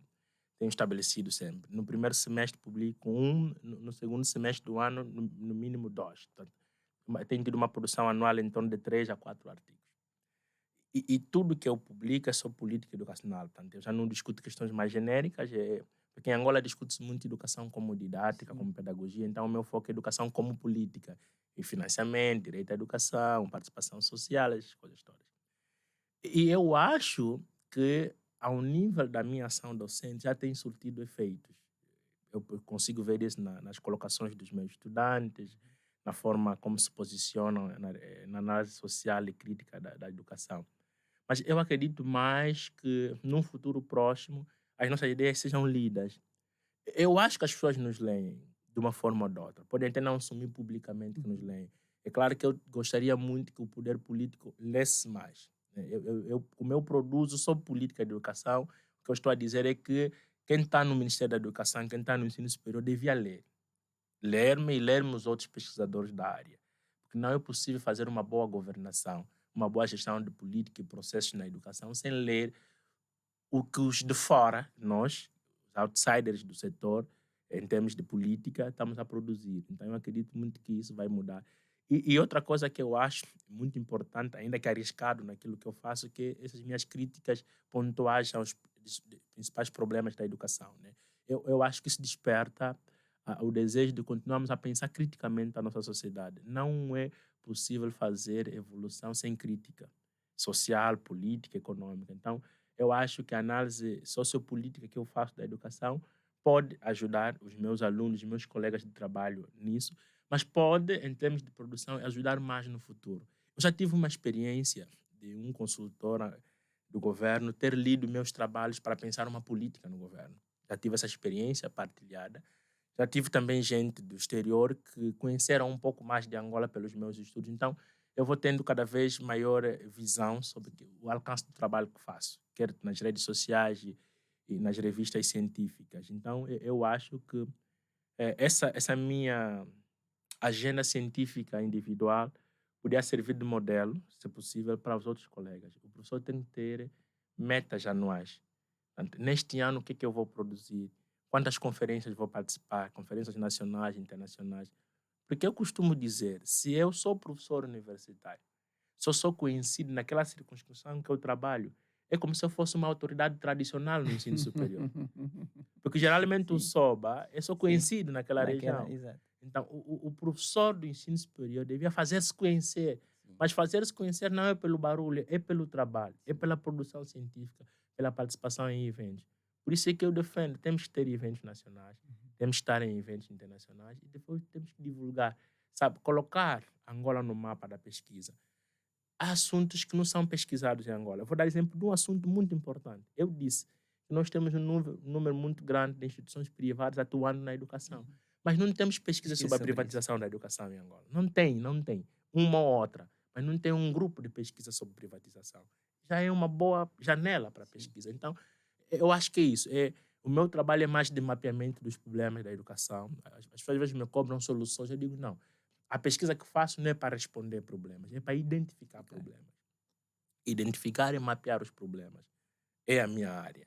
tenho estabelecido sempre. No primeiro semestre publico um, no segundo semestre do ano, no mínimo 2. Portanto, tenho tido uma produção anual em torno de 3 a 4 artigos. E tudo que eu publico é só política educacional. Portanto, eu já não discuto questões mais genéricas. Porque em Angola discute-se muito educação como didática, Sim. como pedagogia. Então, o meu foco é educação como política. E financiamento, direito à educação, participação social, essas coisas todas. E eu acho que, ao nível da minha ação docente, já tem surtido efeitos. Eu consigo ver isso nas colocações dos meus estudantes, na forma como se posicionam na análise social e crítica da educação. Mas eu acredito mais que, num futuro próximo, as nossas ideias sejam lidas. Eu acho que as pessoas nos leem de uma forma ou de outra. Podem até não assumir publicamente que nos leem. É claro que eu gostaria muito que o poder político lesse mais. Como eu produzo só política de educação, o que eu estou a dizer é que quem está no Ministério da Educação, quem está no ensino superior, devia ler. Ler-me e lermos outros pesquisadores da área. Porque não é possível fazer uma boa governação, uma boa gestão de política e processos na educação sem ler o que os de fora, nós, os outsiders do setor, em termos de política, estamos a produzir. Então, eu acredito muito que isso vai mudar. E outra coisa que eu acho muito importante, ainda que arriscado naquilo que eu faço, que essas minhas críticas pontuais aos principais problemas da educação. Né? Eu acho que isso desperta o desejo de continuarmos a pensar criticamente a nossa sociedade. Não é possível fazer evolução sem crítica social, política, econômica. Então, eu acho que a análise sociopolítica que eu faço da educação pode ajudar os meus alunos, os meus colegas de trabalho nisso, mas pode, em termos de produção, ajudar mais no futuro. Eu já tive uma experiência de um consultor do governo ter lido meus trabalhos para pensar uma política no governo. Já tive essa experiência partilhada. Já tive também gente do exterior que conheceram um pouco mais de Angola pelos meus estudos. Então, eu vou tendo cada vez maior visão sobre o alcance do trabalho que faço, quer nas redes sociais e nas revistas científicas. Então, eu acho que essa minha agenda científica individual poderia servir de modelo, se possível, para os outros colegas. O professor tem que ter metas anuais. Portanto, neste ano, o que é que eu vou produzir? quantas conferências vou participar, conferências nacionais e internacionais. Porque eu costumo dizer, se eu sou professor universitário, se eu sou conhecido naquela circunscrição que eu trabalho, é como se eu fosse uma autoridade tradicional no ensino superior. Porque geralmente o Sim, SOBA é só sim. conhecido naquela região. Exato. Então, o professor do ensino superior devia fazer-se conhecer. Sim. Mas fazer-se conhecer não é pelo barulho, é pelo trabalho, é pela produção científica, pela participação em eventos. Por isso é que eu defendo, temos que ter eventos nacionais, temos que estar em eventos internacionais e depois temos que divulgar, sabe, colocar Angola no mapa da pesquisa. Há assuntos que não são pesquisados em Angola. Eu vou dar exemplo de um assunto muito importante. Eu disse que nós temos um número muito grande de instituições privadas atuando na educação. Mas não temos pesquisa sobre a privatização da educação em Angola. Não tem. Uma ou outra. Mas não tem um grupo de pesquisa sobre privatização. Já é uma boa janela para a pesquisa. Então, eu acho que é isso. O meu trabalho é mais de mapeamento dos problemas da educação. As pessoas às vezes me cobram soluções. Eu digo, não. A pesquisa que faço não é para responder problemas, é para identificar problemas. Identificar e mapear os problemas. É a minha área.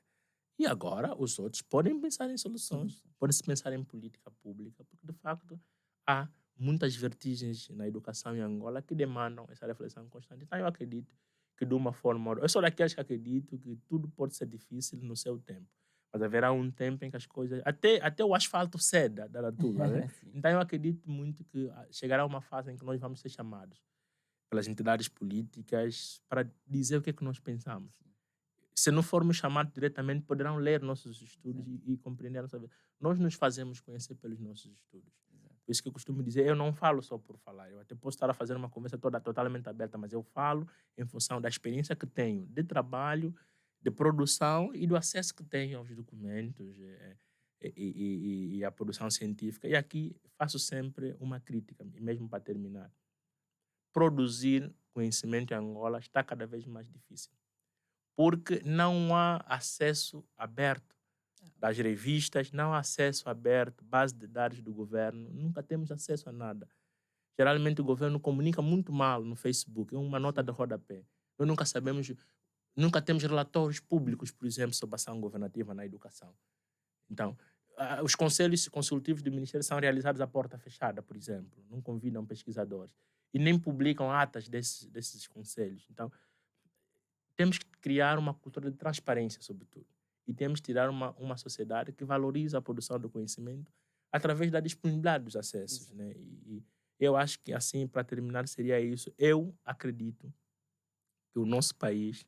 E agora os outros podem pensar em soluções, podem se pensar em política pública, porque de facto há muitas vertigens na educação em Angola que demandam essa reflexão constante. Então eu acredito que de uma forma... Eu sou daqueles que acredito que tudo pode ser difícil no seu tempo. Mas haverá um tempo em que as coisas... Até o asfalto ceda, dará tudo, né? Então eu acredito muito que chegará uma fase em que nós vamos ser chamados pelas entidades políticas para dizer o que é que nós pensamos. Se não formos chamados diretamente, poderão ler nossos estudos e compreender a nossa vida. Nós nos fazemos conhecer pelos nossos estudos. Por isso que eu costumo dizer, eu não falo só por falar. Eu até posso estar a fazer uma conversa totalmente aberta, mas eu falo em função da experiência que tenho de trabalho, de produção e do acesso que tenho aos documentos e à produção científica. E aqui faço sempre uma crítica, e mesmo para terminar. Produzir conhecimento em Angola está cada vez mais difícil. Porque não há acesso aberto das revistas, não há acesso aberto, base de dados do governo, nunca temos acesso a nada. Geralmente o governo comunica muito mal no Facebook, é uma nota de rodapé. Nós nunca sabemos, nunca temos relatórios públicos, por exemplo, sobre a ação governativa na educação. Então, os conselhos consultivos do Ministério são realizados à porta fechada, por exemplo, não convidam pesquisadores e nem publicam atas desses conselhos. Então, temos que criar uma cultura de transparência, sobretudo. E temos que tirar uma sociedade que valoriza a produção do conhecimento através da disponibilidade dos acessos. Né? E eu acho que, assim, para terminar, seria isso. Eu acredito que o nosso país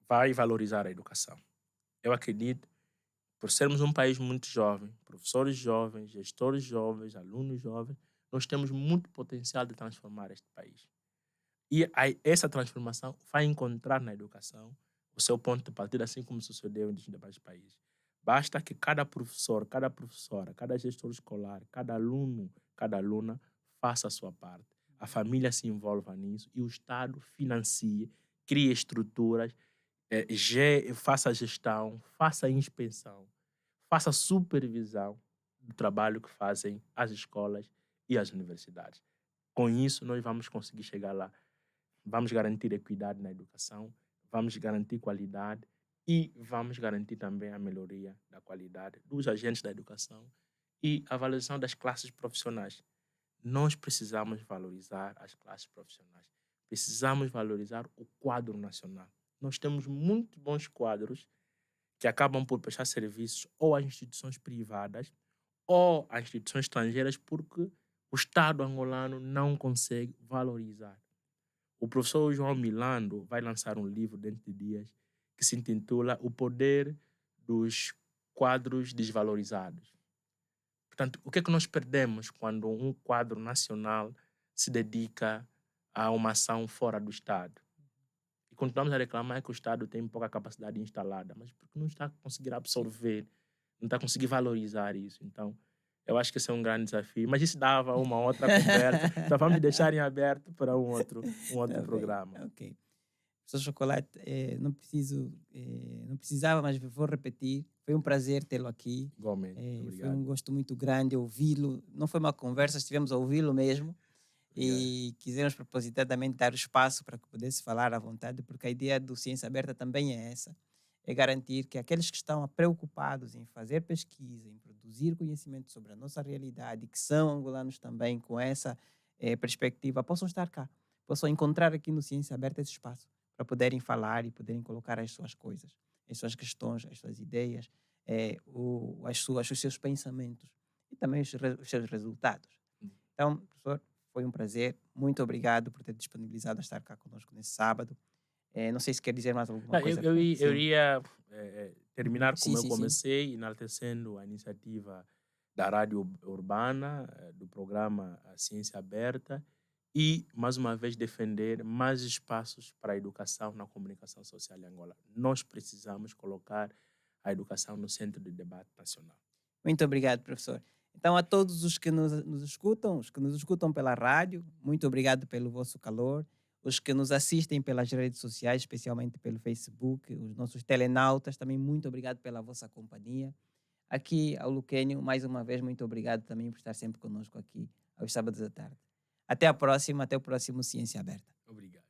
vai valorizar a educação. Eu acredito, por sermos um país muito jovem, professores jovens, gestores jovens, alunos jovens, nós temos muito potencial de transformar este país. E essa transformação vai encontrar na educação o seu ponto de partida, assim como sucedeu em demais países. Basta que cada professor, cada professora, cada gestor escolar, cada aluno, cada aluna faça a sua parte. A família se envolva nisso e o Estado financie, crie estruturas, faça a gestão, faça a inspeção, faça a supervisão do trabalho que fazem as escolas e as universidades. Com isso, nós vamos conseguir chegar lá. Vamos garantir equidade na educação, vamos garantir qualidade e vamos garantir também a melhoria da qualidade dos agentes da educação e a valorização das classes profissionais. Nós precisamos valorizar as classes profissionais. Precisamos valorizar o quadro nacional. Nós temos muito bons quadros que acabam por prestar serviços ou a instituições privadas ou a instituições estrangeiras porque o Estado angolano não consegue valorizar. O professor João Milando vai lançar um livro dentro de dias que se intitula O Poder dos Quadros Desvalorizados. Portanto, o que é que nós perdemos quando um quadro nacional se dedica a uma ação fora do Estado? E continuamos a reclamar que o Estado tem pouca capacidade instalada, mas porque não está a conseguir absorver, não está a conseguir valorizar isso. Então, eu acho que esse é um grande desafio, mas isso dava uma outra conversa. Então vamos deixar em aberto para um outro Tá programa. bem, ok. Professor Chocolate, não precisava, mas vou repetir. Foi um prazer tê-lo aqui. Igualmente, Foi obrigado. um gosto muito grande ouvi-lo. Não foi uma conversa, estivemos a ouvi-lo mesmo. E quisemos propositadamente dar o espaço para que pudesse falar à vontade, porque a ideia do Ciência Aberta também é essa. é garantir que aqueles que estão preocupados em fazer pesquisa, em produzir conhecimento sobre a nossa realidade, que são angolanos também com essa perspectiva, possam estar cá, possam encontrar aqui no Ciência Aberta esse espaço para poderem falar e poderem colocar as suas coisas, as suas questões, as suas ideias, os seus pensamentos e também os seus resultados. Então, professor, foi um prazer. Muito obrigado por ter disponibilizado a estar cá conosco nesse sábado. Não sei se quer dizer mais alguma Não, coisa. eu Sim. iria terminar Sim, como eu sim, sim. comecei, enaltecendo a iniciativa da Rádio Urbana, do programa A Ciência Aberta, e, mais uma vez, defender mais espaços para a educação na comunicação social em Angola. Nós precisamos colocar a educação no centro do debate nacional. Muito obrigado, professor. Então, a todos os que nos escutam, os que nos escutam pela rádio, muito obrigado pelo vosso calor. Os que nos assistem pelas redes sociais, especialmente pelo Facebook, os nossos telenautas, também muito obrigado pela vossa companhia. Aqui ao Luquênio, mais uma vez, muito obrigado também por estar sempre conosco aqui aos sábados à tarde. Até a próxima, até o próximo Ciência Aberta. Obrigado.